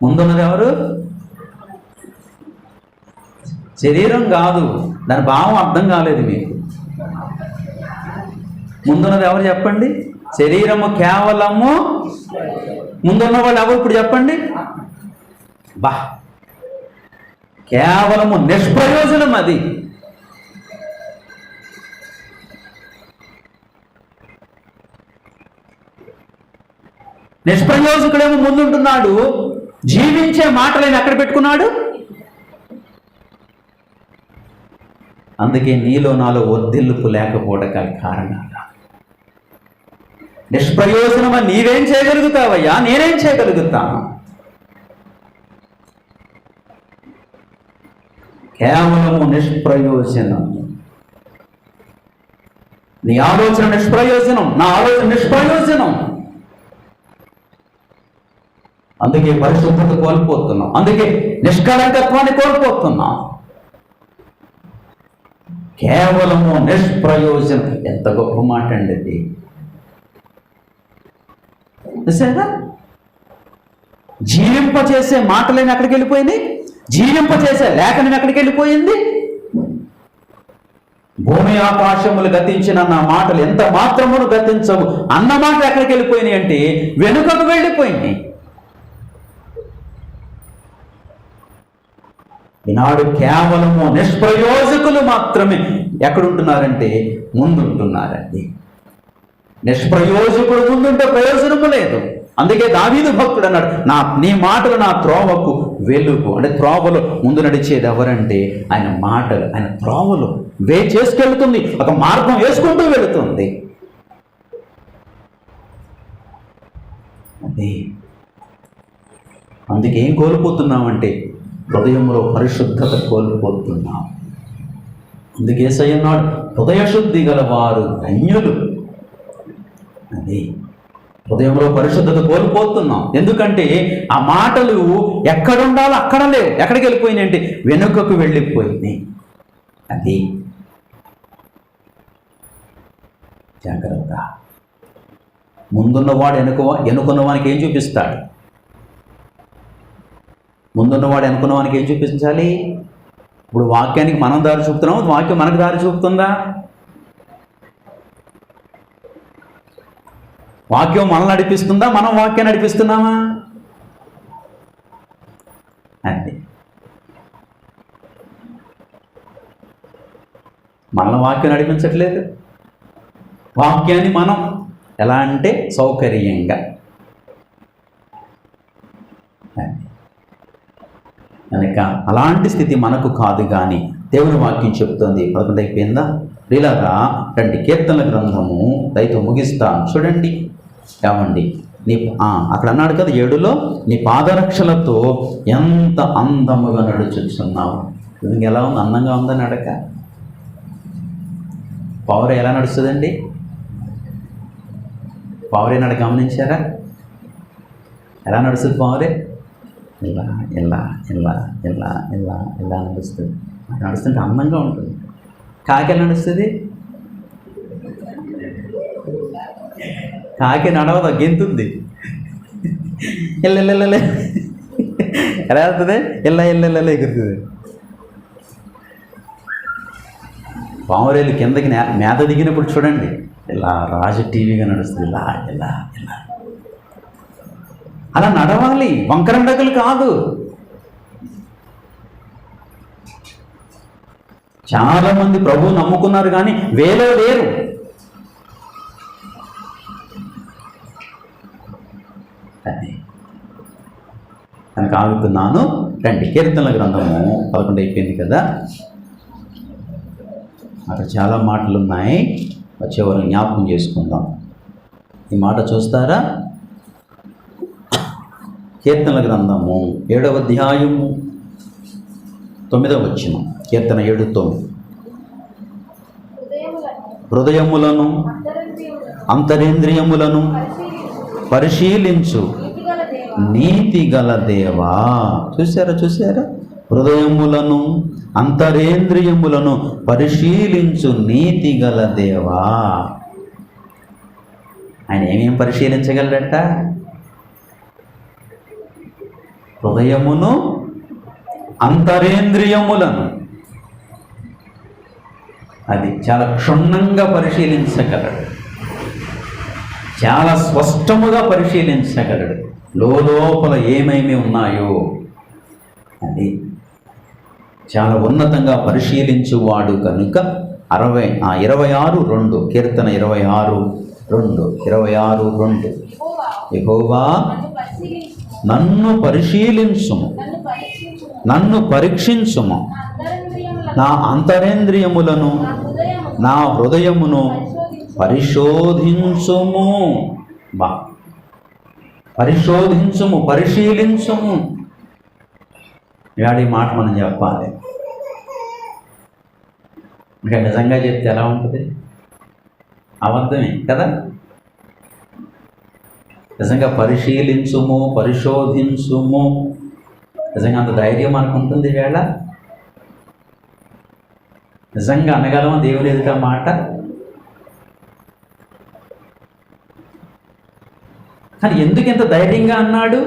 ముందున్నది ఎవరు? శరీరం కాదు. దాని భావం అర్థం కాలేదు మీకు. ముందున్నది ఎవరు చెప్పండి? శరీరము కేవలము. ముందున్న వాళ్ళు ఎవరు ఇప్పుడు చెప్పండి? కేవలము నిష్ప్రయోజనం. అది నిష్ప్రయోజకుడేమో ముందుంటున్నాడు, జీవించే మాటలను ఎక్కడ పెట్టుకున్నాడు? అందుకే నీలో నాలో వర్ధిల్లుపు లేకపోవడం కారణాలు. నిష్ప్రయోజనమా నీవేం చేయగలుగుతావయ్యా, నేనేం చేయగలుగుతాను? కేవలము నిష్ప్రయోజనం. నీ ఆలోచన నిష్ప్రయోజనం, నా ఆలోచన నిష్ప్రయోజనం. అందుకే పరిశుద్ధత కోల్పోతున్నాం, అందుకే నిష్కళంకత్వాన్ని కోల్పోతున్నాం. కేవలము నిష్ప్రయోజనం. ఎంత గొప్ప మాట అండి అది. సరేనా? జీవింపచేసే మాటలేని ఎక్కడికి వెళ్ళిపోయింది? జీవింపచేసే లేఖనం ఎక్కడికి వెళ్ళిపోయింది? భూమి ఆకాశములు గతించిన నా మాటలు ఎంత మాత్రమును గతించవు అన్న మాట ఎక్కడికి వెళ్ళిపోయినాయి అంటే వెనుకకు వెళ్ళిపోయినాయి. ఈనాడు కేవలము నిష్ప్రయోజకులు మాత్రమే ఎక్కడుంటున్నారంటే ముందుంటున్నారండి. నిష్ప్రయోజకుడు ముందుంటే ప్రయోజనము లేదు. అందుకే దావీదు భక్తుడు అన్నాడు, నీ మాటలు నా త్రోవకు వెలుగు. అంటే త్రోవలో ముందు నడిచేది ఎవరంటే ఆయన మాటలు. ఆయన త్రోవలు చేసుకెళ్తుంది, ఒక మార్గం వేసుకుంటూ వెళుతుంది. అది అందుకే ఏం కోల్పోతున్నామంటే హృదయంలో పరిశుద్ధత కోల్పోతున్నాం. అందుకే సయ్యన్నాడు, హృదయ శుద్ధి గల వారు ధన్యులు. అది హృదయంలో పరిశుద్ధత కోల్పోతున్నాం. ఎందుకంటే ఆ మాటలు ఎక్కడుండాలో అక్కడ లేవు. ఎక్కడికి వెళ్ళిపోయినాయి అంటే వెనుకకు వెళ్ళిపోయినాయి. అది జాగ్రత్త. ముందున్నవాడు ఎన్నుకున్నవానికి ఏం చూపిస్తాడు? ముందున్నవాడు ఎన్నుకున్నవానికి ఏం చూపించాలి? ఇప్పుడు వాక్యానికి మనం దారి చూపుతున్నాం, వాక్యం మనకు దారి చూపుతుందా? వాక్యం మనల్ని నడిపిస్తుందా, మనం వాక్యాన్ని నడిపిస్తున్నామా? అంతే. మన వాక్యం నడిపించట్లేదు. వాక్యాన్ని మనం ఎలా అంటే సౌకర్యంగా. కనుక అలాంటి స్థితి మనకు కాదు. కానీ దేవుని వాక్యం చెప్తుంది. 11 అయిపోయిందా? ఇలాగా రండి, కీర్తనల గ్రంథము దయతో ముగిస్తాను. చూడండి ఏమండి, అక్కడ అన్నాడు కదా 7లో, నీ పాదరక్షలతో ఎంత అందముగా నడుచుచున్నావు. ఇది ఎలా ఉంది? అందంగా ఉందని నడక. పౌర ఎలా నడుస్తుందండి? పౌరే నడక గమనించారా? ఎలా నడుస్తుంది పౌరే? ఇలా ఇలా ఇలా ఇలా ఇలా ఇలా నడుస్తుంది. నడుస్తుంటే అందంగా ఉంటుంది. కాకి ఎలా నడుస్తుంది? కాకి నడవదు, గెంతుంది. ఎల్లెల్లెల్లె ఎలా వెళ్తుంది? ఎల్లెల్లెల్లె ఎగురుతుంది. పావురేలు కిందకి మేత దిగినప్పుడు చూడండి, ఇలా రాజు టీవీగా నడుస్తుంది. ఇలా ఇలా ఇలా అలా నడవాలి, వంకరండకలు కాదు. చాలామంది ప్రభువు నమ్ముకున్నారు కానీ వేలో లేరు. అది కనుక ఆగుతున్నాను. రండి, కీర్తనల గ్రంథము 11 అయిపోయింది కదా. అక్కడ చాలా మాటలు ఉన్నాయి, వచ్చేవారు జ్ఞాపకం చేసుకుందాం. ఈ మాట చూస్తారా? కీర్తనల గ్రంథము 7వ అధ్యాయము 9వ వచనం. కీర్తన 7:9. హృదయములను అంతరేంద్రియములను పరిశీలించు నీతిగల దేవా. చూసారా? హృదయములను అంతరేంద్రియములను పరిశీలించు నీతిగల దేవా. ఆయన ఏమేం పరిశీలించగలడట? హృదయమును అంతరేంద్రియములను. అది చాలా క్షుణ్ణంగా పరిశీలించగలడు, చాలా స్పష్టముగా పరిశీలించగలడు. లోపల ఏమేమి ఉన్నాయో అది చాలా ఉన్నతంగా పరిశీలించువాడు కనుక 26:2 కీర్తన 26:2 యెహోవా నన్ను పరిశీలించుము, నన్ను పరీక్షించుము, నా అంతరేంద్రియములను నా హృదయమును పరిశోధించుము. బా, పరిశోధించుము, పరిశీలించుము. ఇవాళ ఈ మాట మనం చెప్పాలి. ఇంకా నిజంగా చెప్తే ఎలా ఉంటుంది? అబద్ధమే కదా. నిజంగా పరిశీలించుము, పరిశోధించుము, నిజంగా అంత ధైర్యం మనకు ఉంటుంది వేళ? నిజంగా అనగలమా దేవుని ఎదుట మాట? కానీ ఎందుకు ఇంత ధైర్యంగా అన్నాడు?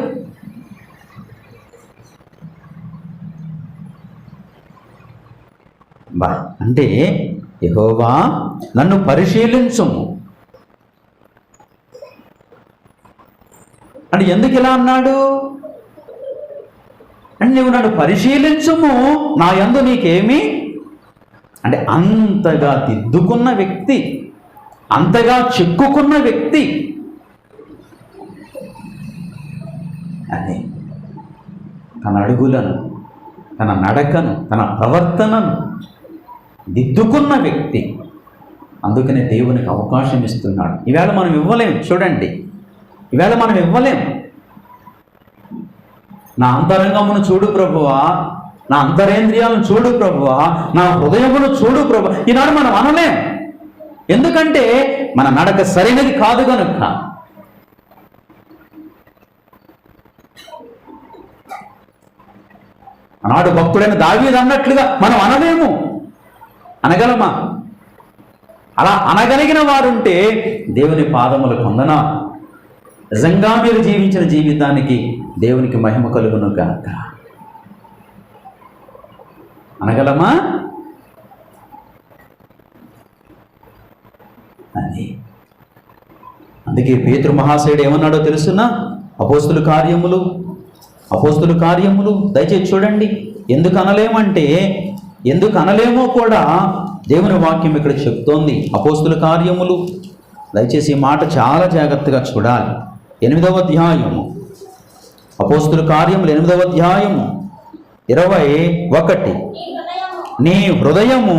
బా, అంటే యెహోవా నన్ను పరిశీలించుము అంటే ఎందుకు ఇలా అన్నాడు అంటే, నువ్వు నన్ను పరిశీలించుము, నా యందు నీకేమి అంటే అంతగా దిద్దుకున్న వ్యక్తి, అంతగా చిక్కుకున్న వ్యక్తి అని తన అడుగులను, తన నడకను, తన ప్రవర్తనను దిద్దుకున్న వ్యక్తి. అందుకనే దేవునికి అవకాశం ఇస్తున్నాడు. ఈవేళ మనం ఇవ్వలేం. చూడండి, ఈవేళ మనం ఇవ్వలేం. నా అంతరంగమును చూడు ప్రభువా, నా అంతరేంద్రియాలను చూడు ప్రభువా, నా హృదయమును చూడు ప్రభు. ఈనాడు మనం అనలేం. ఎందుకంటే మన నడక సరైనది కాదు కనుక. ఆనాడు భక్తుడైన దావీదు అన్నట్లుగా మనం అనలేము. అనగలమా? అలా అనగలిగిన వారుంటే దేవుని పాదముల పొందన. నిజంగా మీరు జీవించిన జీవితానికి దేవునికి మహిమ కలుగును గాక. అనగలమా? అని అందుకే పేతురు మహాశయుడు ఏమన్నాడో తెలుసునా? అపోస్తుల కార్యములు దయచేసి చూడండి. ఎందుకు అనలేమంటే, ఎందుకు అనలేమో కూడా దేవుని వాక్యం ఇక్కడ చెప్తోంది. అపోస్తుల కార్యములు, దయచేసి ఈ మాట చాలా జాగ్రత్తగా చూడాలి. 8వ అధ్యాయము, అపోస్తుల కార్యములు 8వ అధ్యాయము 21. నీ హృదయము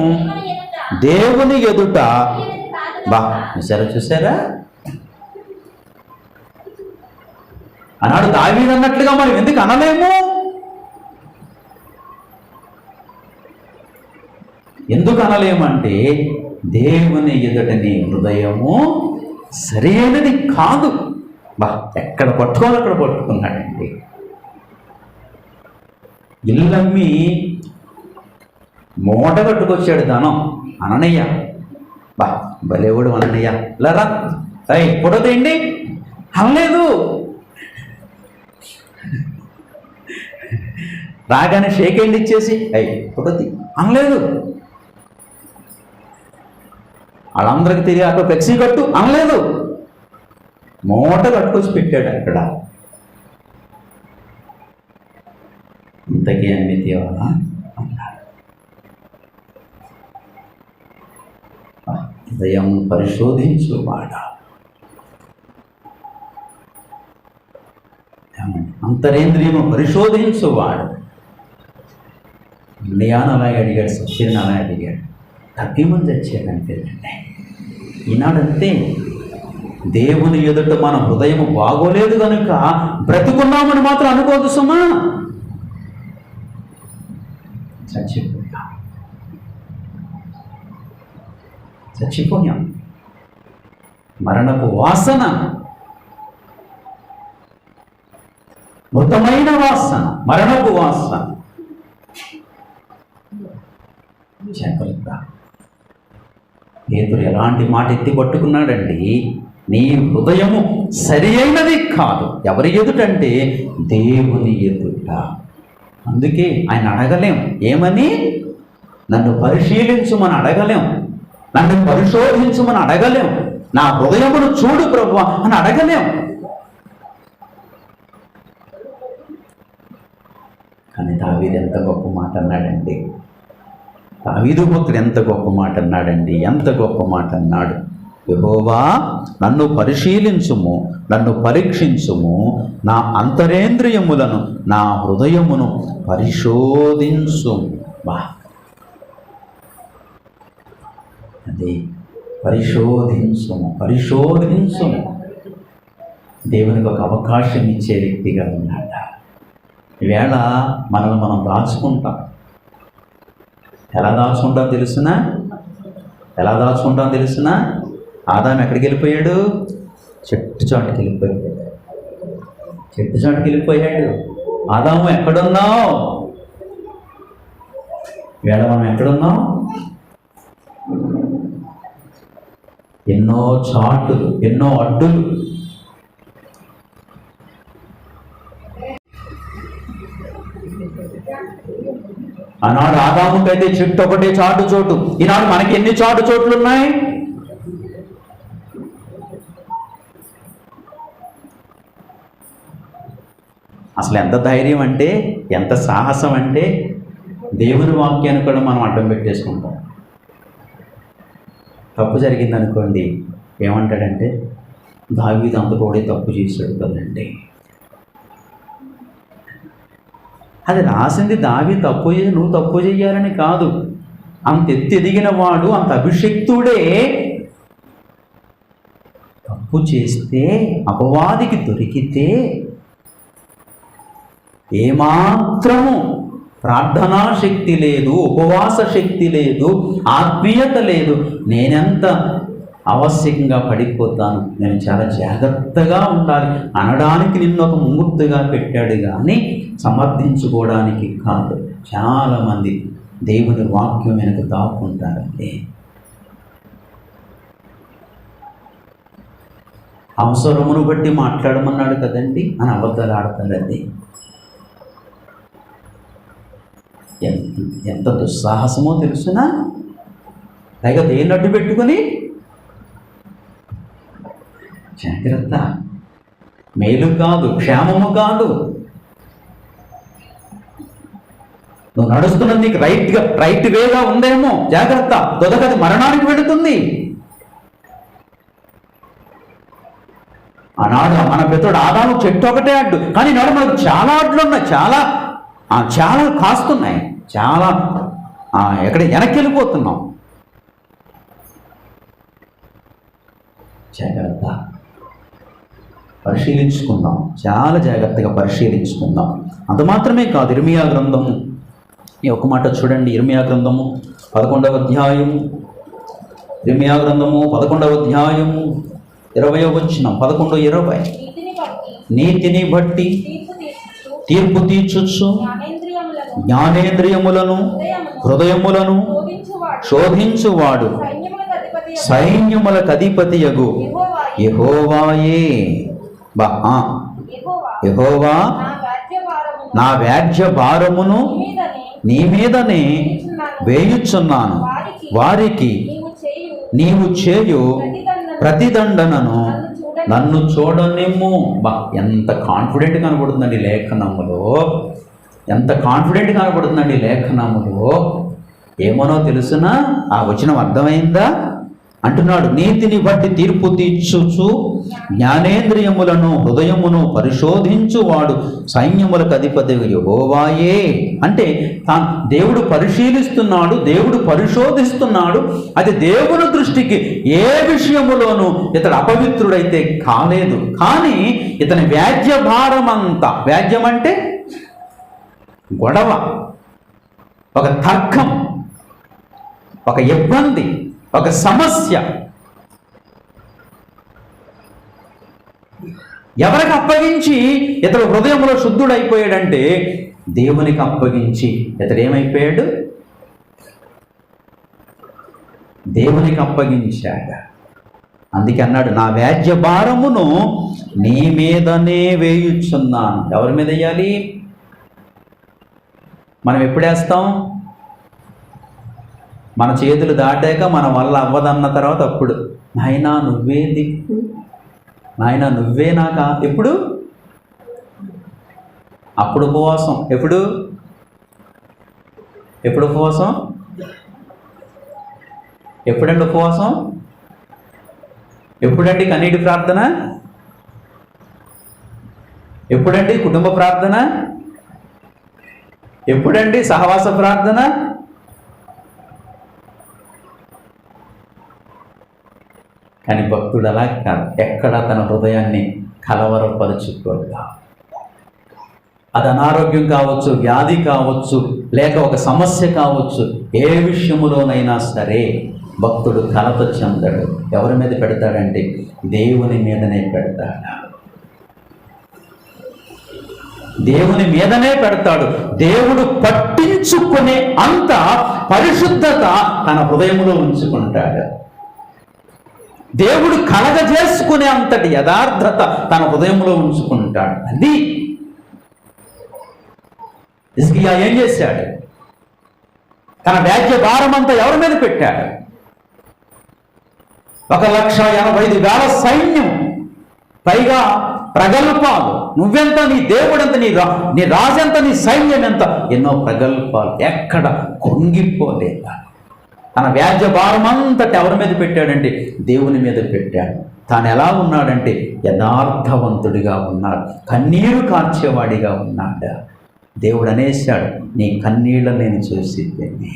దేవుని ఎదుట బా, చూసారా? అన్నాడు దావీదు అన్నట్లుగా మనం ఎందుకు అనలేము? ఎందుకు అనలేమంటే, దేవుని ఎదుట నీ హృదయము సరైనది కాదు. బా, ఎక్కడ పట్టుకోవాలి అక్కడ పట్టుకున్నాడండి. ఇల్లమ్మి మూట కట్టుకొచ్చాడు ధనం అననయ్య. బా, భలేవుడు అననయ్య. లరా ఫోటో తీయండి అనలేదు. రాగానే షేక్ హ్యాండ్ ఇచ్చేసి ఫోటో తీ అనలేదు. వాళ్ళందరికీ తెలియక ఫ్లెక్సీ కట్టు అనలేదు. మూట కట్టుకొచ్చి పెట్టాడు అక్కడ. ఇంతకీ అమ్మితే అన్నాడు. హృదయం పరిశోధించువాడా, అంతరేంద్రియము పరిశోధించువాడు. ఇండియాను అలాగే అడిగాడు, సత్యని అలాగే అడిగాడు. 30 మంది వచ్చాడంతేనండి. ఈనాడంతే. దేవుని ఎదుట మన హృదయం బాగోలేదు కనుక బ్రతుకున్నామని మాత్రం అనుకోదు సుమా. చచ్చిపోయాం. మరణపు వాసన, మృతమైన వాసన, మరణపు వాసన. జాగ్రత్త. పేతురు ఎలాంటి మాట ఎత్తి పట్టుకున్నాడండి? నీ హృదయము సరి అయినది కాదు. ఎవరి ఎదుటంటే దేవుని ఎదుట. అందుకే ఆయన అడగలేం. ఏమని? నన్ను పరిశీలించుమని అడగలేం, నన్ను పరిశోధించుమని అడగలేం, నా హృదయమును చూడు ప్రభువా అని అడగలేం. కానీ దావీదు ఎంత గొప్ప మాట అన్నాడండి. దావీదు భక్తుడు ఎంత గొప్ప మాట అన్నాడండి. ఎంత గొప్ప మాట అన్నాడు. యెహోవా నన్ను పరిశీలించుము, నన్ను పరీక్షించుము, నా అంతరేంద్రియములను, నా హృదయమును పరిశోధించుము. వా, అది పరిశోధించుము, పరిశోధించుము. దేవునికి ఒక అవకాశం ఇచ్చే వ్యక్తిగా ఉన్నాడ. ఈవేళ మనల్ని మనం దాచుకుంటాం. ఎలా దాచుకుంటాం తెలుసునా? ఎలా దాచుకుంటాం తెలుసునా? ఆదాము ఎక్కడికి వెళ్ళిపోయాడు? చెట్టు చాటుకి వెళ్ళిపోయాడు. చెట్టు చాటుకి వెళ్ళిపోయాడు. ఆదాము ఎక్కడున్నావు? ఈవేళ మనం ఎక్కడున్నాం? ఎన్నో చాటులు, ఎన్నో అడ్డులు. ఆనాడు ఆదాముకైతే చెట్టు ఒకటే చాటు చోటు. ఈనాడు మనకి ఎన్ని చాటు చోట్లు ఉన్నాయి? అసలు ఎంత ధైర్యం అంటే, ఎంత సాహసం అంటే, దేవుని వాక్యాన్ని కూడా మనం అడ్డం పెట్టేసుకుంటాం. తప్పు జరిగిందనుకోండి, ఏమంటాడంటే దావీదు అంత కూడా తప్పు చేశాడు కదండి. అది రాసింది దావీదు తప్పు చేసి నువ్వు తప్పు చేయాలని కాదు. అంత ఎదిగిన వాడు, అంత అభిషిక్తుడే తప్పు చేస్తే, అపవాదికి దొరికితే ఏమాత్రము ప్రార్థనా శక్తి లేదు, ఉపవాస శక్తి లేదు, ఆత్మీయత లేదు. నేనెంత ఆవశ్యకంగా పడిపోతాను, నేను చాలా జాగ్రత్తగా ఉండాలి అనడానికి నిన్ను ఒక ముంగుర్తుగా పెట్టాడు కానీ సమర్థించుకోవడానికి కాదు. చాలామంది దేవుని వాక్యం వెనక దాక్కుంటారండి. అవసరమును బట్టి మాట్లాడమన్నాడు కదండి అని అబద్ధాలు ఆడతారండి. ఎంత దుస్సాహసమో తెలుసునా? పైగా దేన్ని అడ్డు పెట్టుకొని జాగ్రత్త, మేలు కాదు, క్షేమము కాదు. నువ్వు నడుస్తున్నది నీకు రైట్ వేగా ఉందేమో, జాగ్రత్త, దొదకది మరణానికి వెళుతుంది. ఆనాడు మన పితరుడు ఆదాము చెట్టు ఒకటే అడ్డు, కానీ నాడు మనకు చాలా అడ్లు ఉన్నాయి, చాలా కాస్తున్నాయి, చాలా ఎక్కడ వెనక్కి వెళ్ళిపోతున్నాం. జాగ్రత్త, పరిశీలించుకుందాం, చాలా జాగ్రత్తగా పరిశీలించుకుందాం. అంత మాత్రమే కాదు, ఇర్మియా గ్రంథము ఈ ఒక్క మాట చూడండి. ఇర్మియా గ్రంథము 11వ అధ్యాయము, ఇర్మియా గ్రంథము 11వ అధ్యాయము 20వ వచనం, 11:20. నీతిని బట్టి తీర్పు తీర్చుచు, జ్ఞానేంద్రియములను హృదయములను శోధించువాడు సైన్యములకు అధిపతియగు యెహోవాయే. యెహోవా నా వ్యాజ్య భారమును నీ మీదనే వేయుచున్నాను, వారికి నీవు చేయు ప్రతిదండనను నన్ను చూడనిమ్ము. ఎంత కాన్ఫిడెంట్ కనబడుతుందండి లేఖనములో, ఎంత కాన్ఫిడెంట్ కనబడుతుందండి లేఖనములో. ఏమనో తెలుసునా? ఆ వచనం అర్థమైందా? అంటున్నాడు, నీతిని బట్టి తీర్పు తీర్చుచు, జ్ఞానేంద్రియములను హృదయమును పరిశోధించువాడు సైన్యములకు అధిపతి యెహోవాయే. అంటే దేవుడు పరిశీలిస్తున్నాడు, దేవుడు పరిశోధిస్తున్నాడు. అది దేవుని దృష్టికి ఏ విషయములోనూ ఇతడు అపవిత్రుడైతే కాలేదు. కానీ ఇతని వ్యాజ్య భారమంతా, వ్యాజ్యం అంటే గొడవ, ఒక తర్కం, ఒక ఇబ్బంది, ఒక సమస్య ఎవరికి అప్పగించి ఇతడు హృదయంలో శుద్ధుడైపోయాడంటే దేవునికి అప్పగించి ఇతడు ఏమైపోయాడు? దేవునికి అప్పగించాడు. అందుకే అన్నాడు, నా వ్యాజ్య భారమును నీ మీదనే వేయుచున్నాను. ఎవరి మీద వేయాలి? మనం ఎప్పుడేస్తాం? మన చేతులు దాటాక మన వల్ల అవ్వదన్న తర్వాత అప్పుడు, నాయనా నువ్వే దిక్కు, నాయనా నువ్వే నాకా. ఎప్పుడు? అప్పుడు ఉపవాసం. ఎప్పుడు ఉపవాసం? ఎప్పుడండి ఉపవాసం? ఎప్పుడండి కన్నీటి ప్రార్థన? ఎప్పుడండి కుటుంబ ప్రార్థన? ఎప్పుడండి సహవాస ప్రార్థన? కానీ భక్తుడు అలా కాదు. ఎక్కడ తన హృదయాన్ని కలవరపరుచుకోగా, అది అనారోగ్యం కావచ్చు, వ్యాధి కావచ్చు, లేక ఒక సమస్య కావచ్చు, ఏ విషయములోనైనా సరే భక్తుడు కలత చెందడు. ఎవరి మీద పెడతాడంటే దేవుని మీదనే పెడతాడు. దేవుని మీదనే పెడతాడు. దేవుడు పట్టించుకునే అంత పరిశుద్ధత తన హృదయంలో ఉంచుకుంటాడు. దేవుడు కలగజేసుకునే అంతటి యథార్థత తన హృదయంలో ఉంచుకుంటాడు. అది హిజ్కియా ఏం చేశాడు? తన వ్యాజ్య భారం అంతా ఎవరి మీద పెట్టాడు? 1,85,000 సైన్యం, పైగా ప్రగల్భాలు. నువ్వెంత, నీ దేవుడెంత, నీ రాజెంత, నీ సైన్యం ఎంత, ఎన్నో ప్రగల్భాలు. ఎక్కడ కొంగిపోలేదా? తన వ్యాజ్య భారం అంతటి ఎవరి మీద పెట్టాడంటే దేవుని మీద పెట్టాడు. తాను ఎలా ఉన్నాడంటే యథార్థవంతుడిగా ఉన్నాడు, కన్నీరు కార్చేవాడిగా ఉన్నాడు. దేవుడు అనేశాడు, నీ కన్నీళ్ళ నేను చూసిద్దేనే.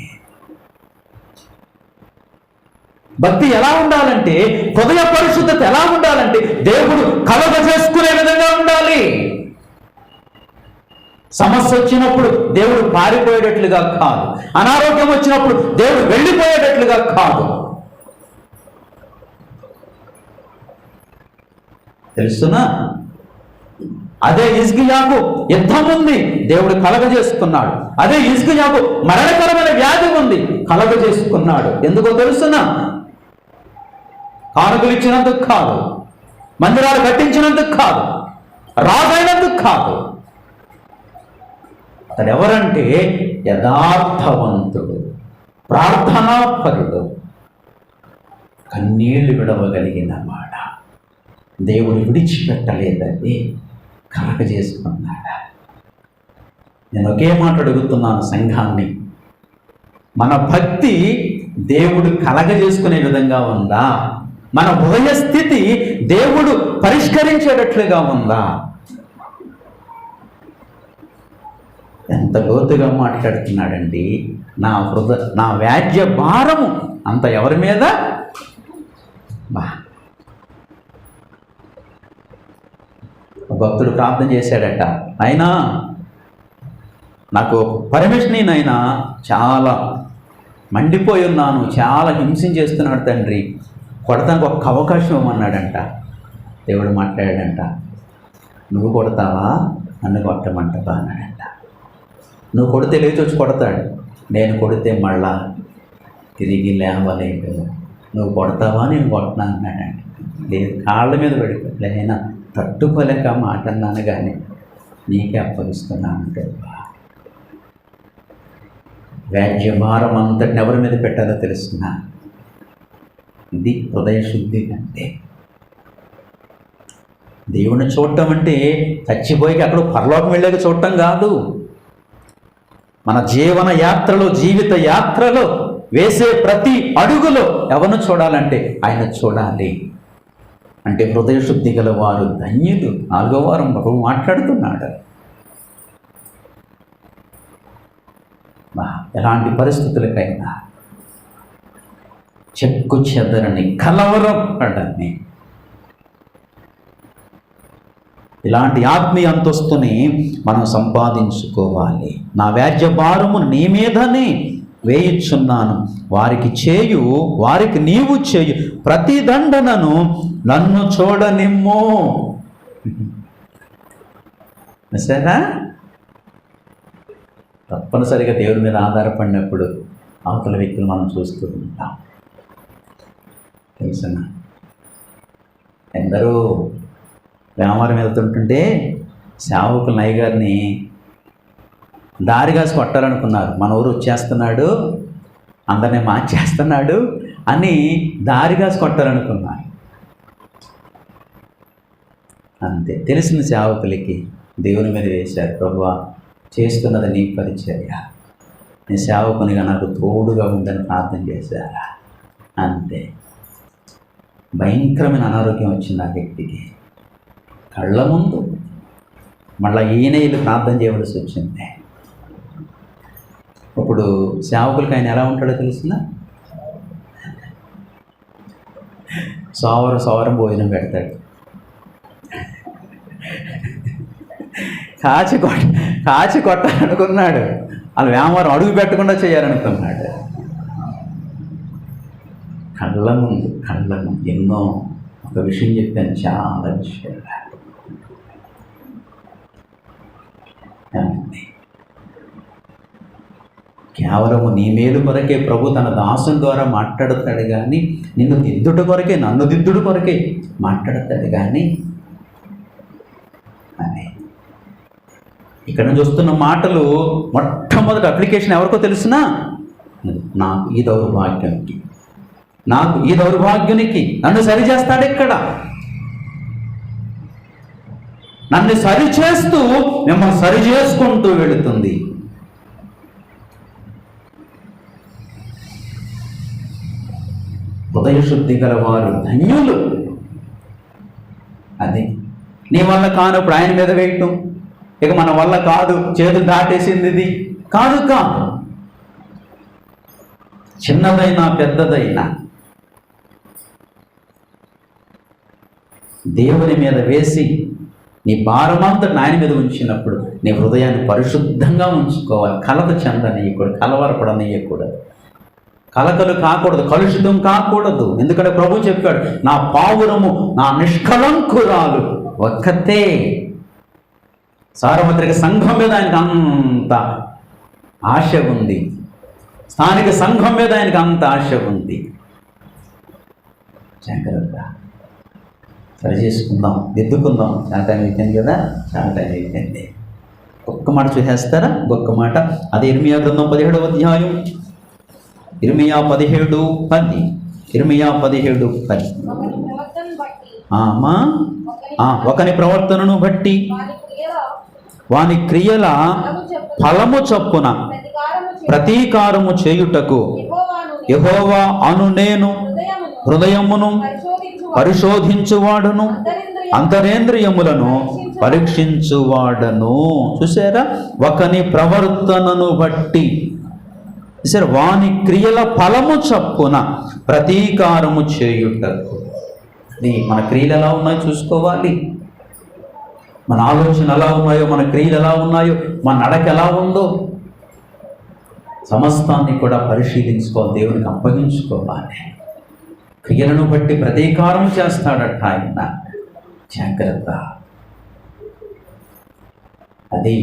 భక్తి ఎలా ఉండాలంటే, హృదయ పరిశుద్ధత ఎలా ఉండాలంటే దేవుడు కలగ చేసుకునే విధంగా ఉండాలి. సమస్య వచ్చినప్పుడు దేవుడు పారిపోయేటట్లుగా కాదు, అనారోగ్యం వచ్చినప్పుడు దేవుడు వెళ్ళిపోయేటట్లుగా కాదు. తెలుసునా? అదే హిజ్కియాకు యుద్ధం ఉంది, దేవుడు కలగజేసుకున్నాడు. అదే హిజ్కియాకు మరణకరమైన వ్యాధి ఉంది, కలగజేసుకున్నాడు. ఎందుకో తెలుసునా? కానుకలు ఇచ్చినందుకు కాదు, మందిరాలు కట్టించినందుకు కాదు, రాజైనందుకు కాదు. అతడు ఎవరంటే యథార్థవంతుడు, ప్రార్థనాపరుడు, కన్నీళ్లు విడవగలిగిన వాడ. దేవుడు విడిచిపెట్టలేదని కలగజేసుకున్నాడా? నేను ఒకే మాట అడుగుతున్నాను సంఘాన్ని, మన భక్తి దేవుడు కలగజేసుకునే విధంగా ఉందా? మన హృదయ స్థితి దేవుడు పరిష్కరించేటట్లుగా ఉందా? ఎంత లోతుగా మాట్లాడుతున్నాడండి. నా వ్యాజ్య భారము అంత ఎవరి మీద? భక్తుడు ప్రార్థన చేశాడట, అయినా నాకు పరమేశ్వరుని అయినా చాలా మండిపోయి ఉన్నాను, చాలా హింసించేస్తున్నాడు తండ్రి, కొడతానికి ఒక అవకాశం ఇవ్వమన్నాడంట. దేవుడు మాట్లాడాడంట, నువ్వు కొడతావా, నన్ను కొట్టమంటావా అన్నాడంట. నువ్వు కొడితే లేచి వచ్చి కొడతాడు, నేను కొడితే మళ్ళా తిరిగి లేవలేదు. నువ్వు కొడతావా, నేను కొట్టనా అన్నాడంట. లేదు, కాళ్ళ మీద పడిపోయినా తట్టుకోలేక మాట అన్నాను, కానీ నీకే అప్పగిస్తున్నాను. వ్యాజ్యభారం అంతటిని ఎవరి మీద పెట్టాలో తెలుస్తున్నా? ఇది హృదయ శుద్ధి అంటే. దేవుని చూడటం అంటే చచ్చిపోయి అక్కడ పరలోకం వెళ్ళాక చూడటం కాదు. మన జీవన యాత్రలో, జీవిత యాత్రలో వేసే ప్రతి అడుగులో ఎవరిని చూడాలంటే ఆయన చూడాలి. అంటే హృదయ శుద్ధి గల వారు ధన్యులు. 4వ వారం ప్రభు మాట్లాడుతున్నాడు. ఎలాంటి పరిస్థితులకైనా చెక్కు చెదరని, కలవరం పడని ఇలాంటి ఆత్మీయ అంతస్తుని మనం సంపాదించుకోవాలి. నా వ్యాజ్య భారము నీ మీదనే వేయుచున్నాను, వారికి నీవు చేయు ప్రతి దండనను నన్ను చూడనిమ్ము. సరేనా? తప్పనిసరిగా దేవుడి మీద ఆధారపడినప్పుడు అవతల వ్యక్తులు మనం చూస్తూ ఉంటాం. తెలుసా? ఎందరో వ్యాపారం వెళ్తుంటుంటే సేవకులు నయ్యగారిని దారిగాసి కొట్టాలనుకున్నారు. మన ఊరు వచ్చేస్తున్నాడు, అందరినీ మార్చేస్తున్నాడు అని దారిగాసి కొట్టాలనుకున్నారు. అంతే, తెలిసిన సేవకులకి దేవుని మీద వేశారు, ప్రభువా చేస్తున్నది నీ పరిచర్య, నీ సేవకునిగా నాకు తోడుగా ఉందని ప్రార్థన చేశారా? అంతే. భయంకరమైన అనారోగ్యం వచ్చింది ఆ వ్యక్తికి. కళ్ళ ముందు మళ్ళీ ఈయన వీళ్ళు ప్రార్థన చేయవలసి వచ్చింది. ఇప్పుడు సేవకులకి ఆయన ఎలా ఉంటాడో తెలిసిన, సోవరం భోజనం పెడతాడు. కాచి కొట్టాలనుకున్నాడు, వాళ్ళు వ్యాపారం అడుగు పెట్టకుండా చేయాలనుకున్నాడు. కళ్ళ ముందు ఎన్నో. ఒక విషయం చెప్పాను, చాలా విషయాలు. కేవలము నీ మేలు కొరకే ప్రభు తన దాసుని ద్వారా మాట్లాడతాడు కానీ, నిన్ను దిద్దుట కొరకే, నన్ను దిద్దుడు కొరకే మాట్లాడతాడు కానీ అని. ఇక్కడ నుంచి వస్తున్న మాటలు మొట్టమొదటి అప్లికేషన్ ఎవరికో తెలుసునా? నాకు ఈ దౌర్భాగ్యునికి నన్ను సరి చేస్తాడు. ఇక్కడ నన్ను సరి చేస్తూ మిమ్మల్ని సరి చేసుకుంటూ వెళుతుంది. హృదయశుద్ధి గల వారు ధన్యులు. అది నీ వల్ల కానప్పుడు ఆయన మీద వేయటం, ఇక మన వల్ల కాదు, చేతులు దాటేసింది, ఇది కాదు. చిన్నదైనా పెద్దదైనా దేవుని మీద వేసి నీ భారమంతా ఆయన మీద ఉంచినప్పుడు నీ హృదయాన్ని పరిశుద్ధంగా ఉంచుకోవాలి. కలత చెందనీయకూడదు, కలవరపడనీయకూడదు, కలకలు కాకూడదు, కలుషితం కాకూడదు. ఎందుకంటే ప్రభు చెప్పాడు, నా పావురము నా నిష్కలంకురాలు ఒక్కతే. సార్వత్రిక సంఘం మీద ఆయనకు అంత ఆశ ఉంది, స్థానిక సంఘం మీద ఆయనకు అంత ఆశ ఉంది. జాగ్రత్త, సరి చేసుకుందాం, దిద్దుకుందాం. చాలా టైం అయిపోయింది కదా, చాలా టైం అయిపోయింది. ఒక్క మాట చూసేస్తారా? ఒక్క మాట. అదే ఇర్మియా గ్రంథం 17వ అధ్యాయం, ఇర్మియా 17:10. ఇర్మియా 17:10. ఒకని ప్రవర్తనను బట్టి వాని క్రియల ఫలము చొప్పున ప్రతీకారము చేయుటకు యెహోవా అను నేను హృదయమును పరిశోధించువాడును, అంతరేంద్రియములను పరీక్షించువాడను. చూసారా? ఒకని ప్రవర్తనను బట్టి, చూసారా, వాని క్రియల ఫలము చొప్పున ప్రతీకారము చేయుటకు. మన క్రియలు ఎలా ఉన్నాయో చూసుకోవాలి, మన ఆలోచన ఎలా ఉన్నాయో, మన క్రియలు ఎలా ఉన్నాయో, మన నడక ఎలా ఉందో సమస్తాన్ని కూడా పరిశీలించుకోవాలి, దేవునికి అప్పగించుకోవాలి. క్రియలను బట్టి ప్రతీకారం చేస్తాడట ఆయన. జాగ్రత్త. అది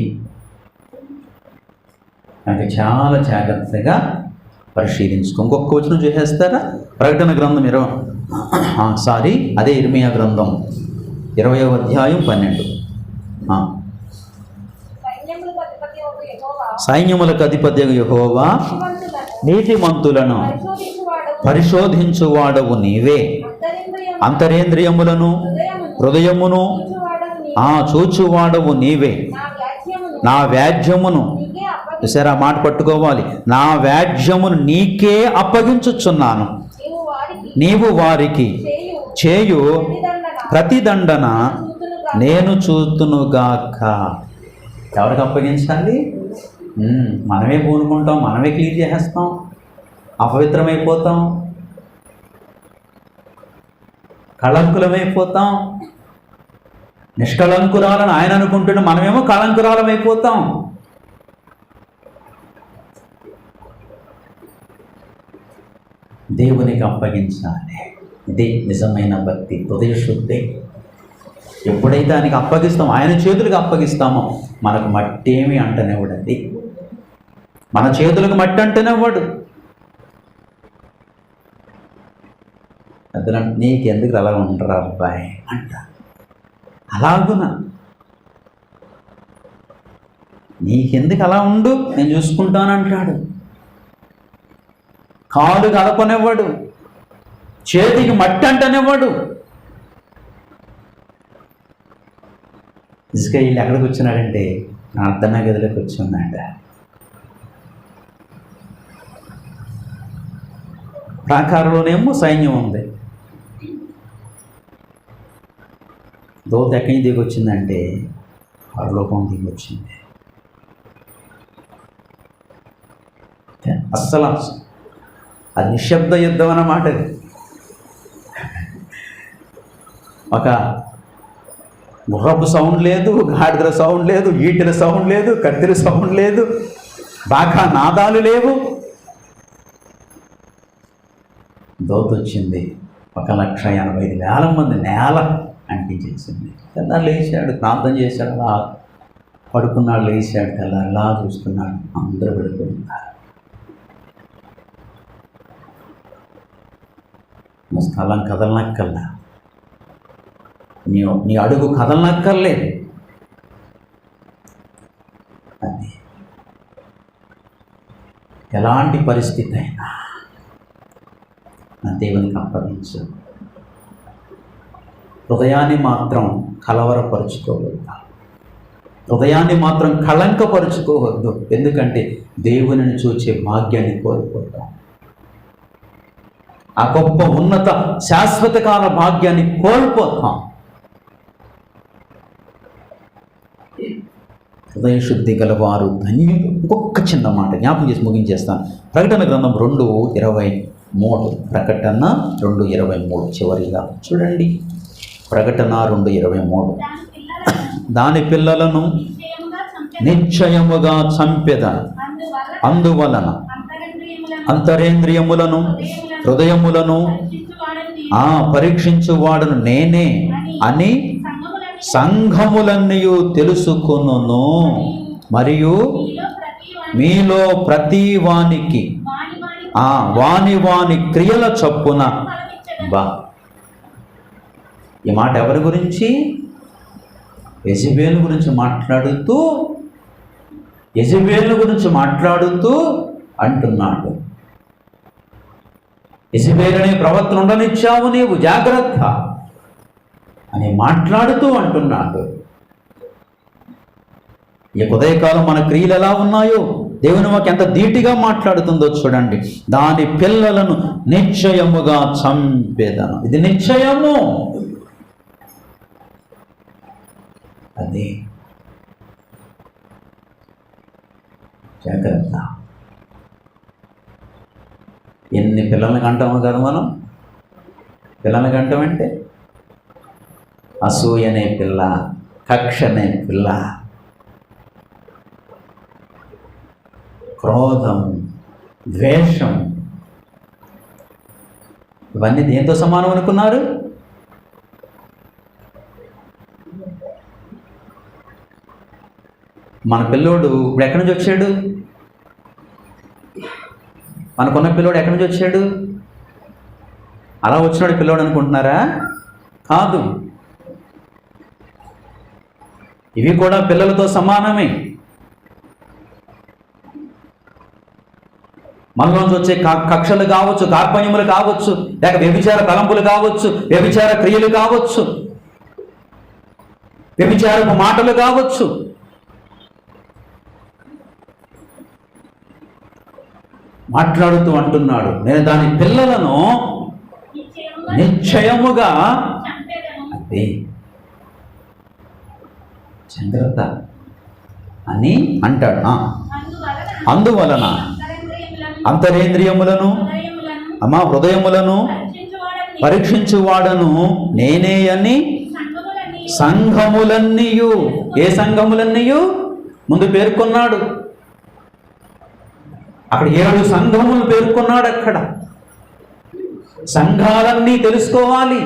నాకు చాలా జాగ్రత్తగా పరిశీలించుకో. ఇంకొక వచనం చూసేస్తారా? ప్రకటన గ్రంథం అదే ఇర్మియా గ్రంథం 20వ అధ్యాయం 12. సైన్యములకు అధిపతి యెహోవా నీతిమంతులను పరిశోధించువాడవు నీవే, అంతరేంద్రియములను హృదయమును చూచువాడవు నీవే. నా వ్యాజ్యమును, సరే ఆ మాట పట్టుకోవాలి, నా వ్యాజ్యమును నీకే అప్పగించుచున్నాను, నీవు వారికి చేయు ప్రతిదండన నేను చూతునుగాక. ఎవరికి అప్పగించాలి? మనమే పూనుకుంటాం, మనమే క్లీన్ చేసేస్తాం, అపవిత్రమైపోతాం, కళంకులమైపోతాం. నిష్కళంకురాలను ఆయన అనుకుంటున్న మనమేమో కళంకురాలమైపోతాం. దేవునికి అప్పగించాలి. ఇది నిజమైన భక్తి, హృదయశుద్ధి. ఎప్పుడైతే ఆయనకి అప్పగిస్తామో, ఆయన చేతులకు అప్పగిస్తామో, మనకు మట్టి ఏమి అంటనేవాడండి. మన చేతులకు మట్టి అంటనేవాడు. అతను నీకెందుకు అలా ఉండరా అబ్బాయి అంట. అలాగున నీకెందుకు అలా ఉండు, నేను చూసుకుంటానంటాడు. కాలు కలపనివ్వడు, చేతికి మట్టి అంటనివ్వడు. ఇసుక వీళ్ళు ఎక్కడికి వచ్చినాడంటే ప్రార్థనా గదిలోకి వచ్చి ఉన్నాడ. ప్రాకారంలోనేమో సైన్యం ఉంది, దోత ఎక్కడి నుంచి దిగి వచ్చిందంటే పరలోకం దిగి వచ్చింది. అస్సలు అది నిశ్శబ్ద యుద్ధం అన్నమాట. అది ఒక గుర్రపు సౌండ్ లేదు, గాడిదల సౌండ్ లేదు, ఈటెల సౌండ్ లేదు, కత్తిల సౌండ్ లేదు, బాగా నాదాలు లేవు. దోత వచ్చింది, 1,80,000 మంది నేల అంటించేసింది. తెల్లారు లేచాడు, ప్రార్థన చేశాడు, అలా పడుకున్నాడు, లేచాడు, తెల్లారిలా చూస్తున్నాడు, అందరూ పడిపోయినారు. స్థలం కదలనక్కర్లా, నీ అడుగు కదలనక్కర్లేదు. అది ఎలాంటి పరిస్థితి అయినా నా దేవునికి అప్పగించు. హృదయాన్ని మాత్రం కలవరపరుచుకోవద్దు, హృదయాన్ని మాత్రం కళంకపరుచుకోవద్దు. ఎందుకంటే దేవునిని చూచే భాగ్యాన్ని కోల్పోతాం, ఆ గొప్ప ఉన్నత శాశ్వత కాల భాగ్యాన్ని కోల్పోతాం. హృదయశుద్ధి గలవారు ధన్యులు. ఇంకొక చిన్న మాట జ్ఞాపకం చేసి ముగించేస్తాను. ప్రకటన గ్రంథం 2:23. ప్రకటన 2:23 చివరిగా చూడండి. ప్రకటన 2:23. దాని పిల్లలను నిశ్చయముగా చంపెదను, అందువలన అంతరేంద్రియములను హృదయములను పరీక్షించువాడను నేనే అని సంఘములన్నయు తెలుసుకొనును. మరియు మీలో ప్రతి వానికి వాని క్రియల చొప్పున. బా, ఈ మాట ఎవరి గురించి? యెజబెలు గురించి మాట్లాడుతూ అంటున్నాడు. యెజబెలు అనే ప్రవర్తన ఉండనిచ్చావు నీవు, జాగ్రత్త అని మాట్లాడుతూ అంటున్నాడు. ఈ ఉదయకాలం మన క్రియలు ఎలా ఉన్నాయో దేవుని మాకు ఎంత ధీటిగా మాట్లాడుతుందో చూడండి. దాని పిల్లలను నిశ్చయముగా చంపేదను. ఇది నిశ్చయము. అది జాగ్రత్త. ఎన్ని పిల్లల్ని కంటామో కదా మనం. పిల్లల్ని కంటామంటే అసూయ అనే పిల్ల, కక్ష అనే పిల్ల, క్రోధం, ద్వేషం, ఇవన్నీ దేంతో సమానం అనుకున్నారు? మన పిల్లోడు ఇప్పుడు ఎక్కడి నుంచి వచ్చాడు? మనకున్న పిల్లోడు ఎక్కడి నుంచి వచ్చాడు? అలా వచ్చినాడు పిల్లోడు అనుకుంటున్నారా? కాదు. ఇవి కూడా పిల్లలతో సమానమే. మనలోంచి వచ్చే కక్షలు కావచ్చు, కార్పణ్యములు కావచ్చు, లేక వ్యభిచార తలంపులు కావచ్చు, వ్యభిచార క్రియలు కావచ్చు, వ్యభిచారపు మాటలు కావచ్చు. మాట్లాడుతూ అంటున్నాడు, నేను దాని పిల్లలను నిశ్చయముగా. అదే జాగ్రత్త అని అంటాడు. అందువలన అంతరేంద్రియములను హృదయములను పరీక్షించువాడను నేనే అని సంఘములన్నీయు. ఏ సంఘములన్నీయు? ముందు పేర్కొన్నాడు. అక్కడ 7 సంఘములు పేర్కొన్నాడు. అక్కడ సంఘాలన్నీ తెలుసుకోవాలి.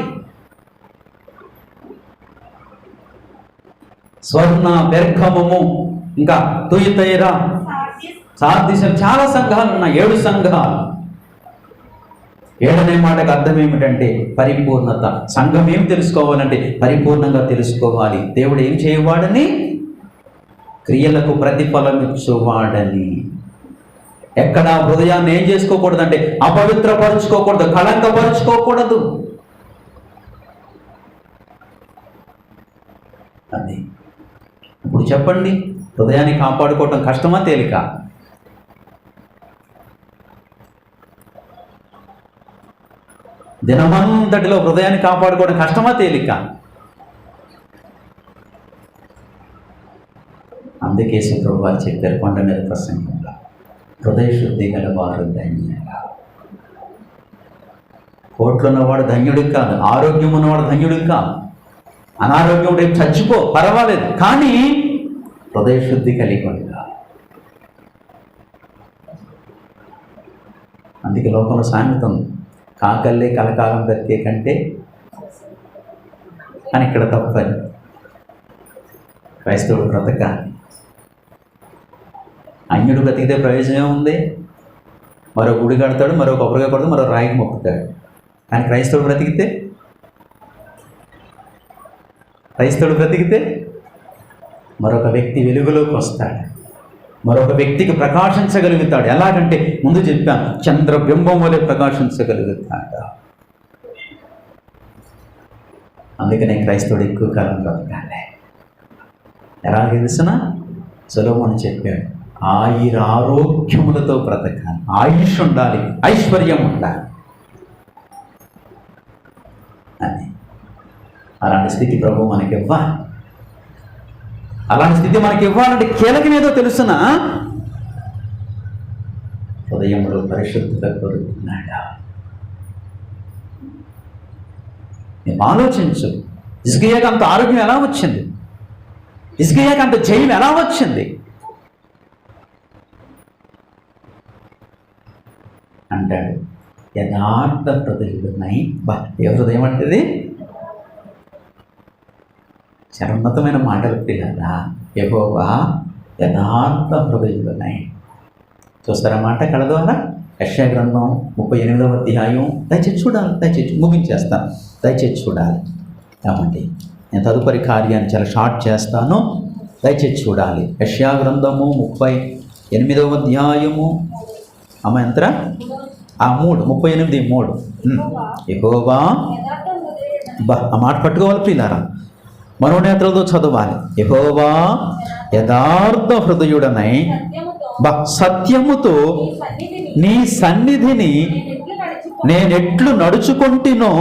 స్వర్ణ, బెర్గము, ఇంకా తుయతైర, సార్దీస్, చాలా సంఘాలు ఉన్నాయి. 7 సంఘాలు. 7 అనే మాటకు అర్థం ఏమిటంటే పరిపూర్ణత. సంఘం ఏం తెలుసుకోవాలంటే పరిపూర్ణంగా తెలుసుకోవాలి. దేవుడు ఏం చేయవాడని? క్రియలకు ప్రతిఫలం ఇచ్చేవాడని. ఎక్కడ హృదయాన్ని ఏం చేసుకోకూడదంటే అపవిత్రపరుచుకోకూడదు, కళంకపరుచుకోకూడదు. అది ఇప్పుడు చెప్పండి, హృదయాన్ని కాపాడుకోవటం కష్టమా తేలిక? దినమంతటిలో హృదయాన్ని కాపాడుకోవడం కష్టమా తేలిక? అందుకే సుప్రభు వారు చెప్పారు కొండ మీద ప్రసంగంలో, హృదయ శుద్ధి గల వారు ధన్యులు. కోట్లు ఉన్నవాడు ధన్యుడికి కాదు, ఆరోగ్యం ఉన్నవాడు ధన్యుడికి కాదు. అనారోగ్యం రేపు చచ్చిపో పర్వాలేదు, కానీ హృదయ శుద్ధి కలిగి ఉండాలి. అందుకే లోకంలో సామెత ఉంది, కాకల్లే కలకాలం బ్రతికే కంటే, అని ఇక్కడ తప్పని. క్రైస్తవుడు బ్రతకాలి. అన్యుడు బ్రతికితే ప్రయోజనం ఉంది. మరో గుడి కడతాడు, మరో కొబ్బరిగా కొడతాడు, మరో రాయికి మొక్కుతాడు. కానీ క్రైస్తవుడు బ్రతికితే మరొక వ్యక్తి వెలుగులోకి వస్తాడు, మరొక వ్యక్తికి ప్రకాశించగలుగుతాడు. ఎలాగంటే ముందు చెప్పాను, చంద్రబింబం వలె ప్రకాశించగలుగుతాడు. అందుకనే క్రైస్తవుడు ఎక్కువ కాలం బ్రతకాలి. ఎలా తెలిసిన సొలొమోను చెప్పాడు, ఆరోగ్యములతో బ్రతకాలి. ఆయుష్ ఉండాలి, ఐశ్వర్యం ఉండాలి అని. అలాంటి స్థితి ప్రభు మనకి ఇవ్వాలి. అలాంటి స్థితి మనకి ఇవ్వాలంటే కీలకమేదో తెలుసిన, హృదయంలో పరిశుద్ధత కోరుతున్నాడా? నేను ఆలోచించు, హిజ్కియాకి అంత ఆరోగ్యం ఎలా వచ్చింది? హిజ్కియాకి అంత జయం ఎలా వచ్చింది? అంటాడు, యథార్థ హృదయుడున్నాయి. ఏ హృదయం అంటది? చరణోన్నతమైన మాటలు పిల్లరా, యెహోవా యథార్థ హృదయుడున్నాయి. చూస్తారా మాట కళద్వారా? యెషయా గ్రంథం 38వ అధ్యాయం. దయచేసి చూడాలి, ముగించేస్తాను, దయచేసి చూడాలి. కాబట్టి నేను తదుపరి కార్యాన్ని చాలా షార్ట్ చేస్తాను, దయచేసి చూడాలి. యెషయా గ్రంథము 38వ అధ్యాయము. అమ్మ ఎంతరా? 38:3. యెహోవా ఆ మాట పట్టుకోవాలి ప్రియులారా, మనోనేత్రలతో చదవాలి. యెహోవా యథార్థ హృదయుడనై సత్యముతో నీ సన్నిధిని నేనెట్లు నడుచుకుంటునో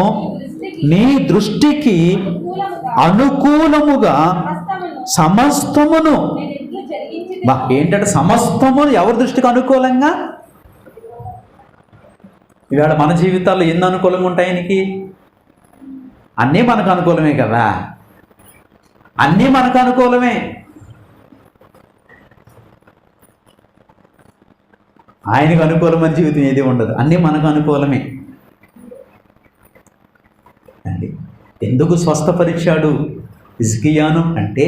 నీ దృష్టికి అనుకూలముగా సమస్తమును. ఏంటంటే సమస్తమును ఎవరి దృష్టికి అనుకూలంగా? ఇవాళ మన జీవితాల్లో ఎన్ని అనుకూలంగా ఉంటాయి? ఆయనకి అన్నీ మనకు అనుకూలమే కదా, అన్నీ మనకు అనుకూలమే. ఆయనకు అనుకూలమైన జీవితం ఏది ఉండదు, అన్నీ మనకు అనుకూలమే అండి. ఎందుకు స్వస్థపరిచాడు హిజ్కియాను అంటే,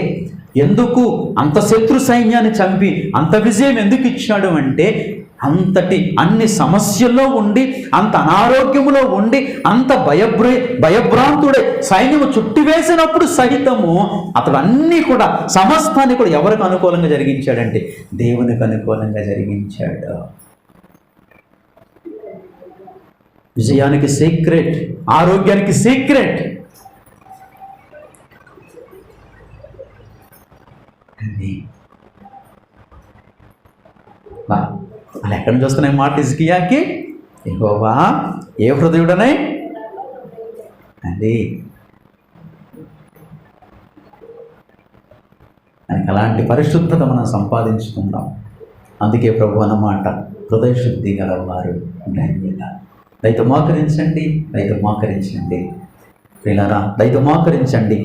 ఎందుకు అంత శత్రు సైన్యాన్ని చంపి అంత విజయం ఎందుకు ఇచ్చాడు అంటే, అంతటి అన్ని సమస్యల్లో ఉండి, అంత అనారోగ్యములో ఉండి, అంత భయభ్రాంతుడే సైన్యము చుట్టివేసినప్పుడు సహితము అతడు అన్నీ కూడా, సమస్తాన్ని కూడా ఎవరికి అనుకూలంగా జరిగించాడంటే దేవునికి అనుకూలంగా జరిగించాడు. విజయానికి సీక్రెట్, ఆరోగ్యానికి సీక్రెట్ అలా ఎక్కడ చూస్తున్నాయి మాట హిజ్కియాకి? యెహోవా ఏ హృదయుడనై అది. అలాంటి పరిశుద్ధత మనం సంపాదించుకుందాం. అందుకే ప్రభు అన్నమాట, హృదయ శుద్ధి గలవారు ధన్యులు. దయతో మోకరించండి, ప్రియులారా, దయతో మోకరించండి.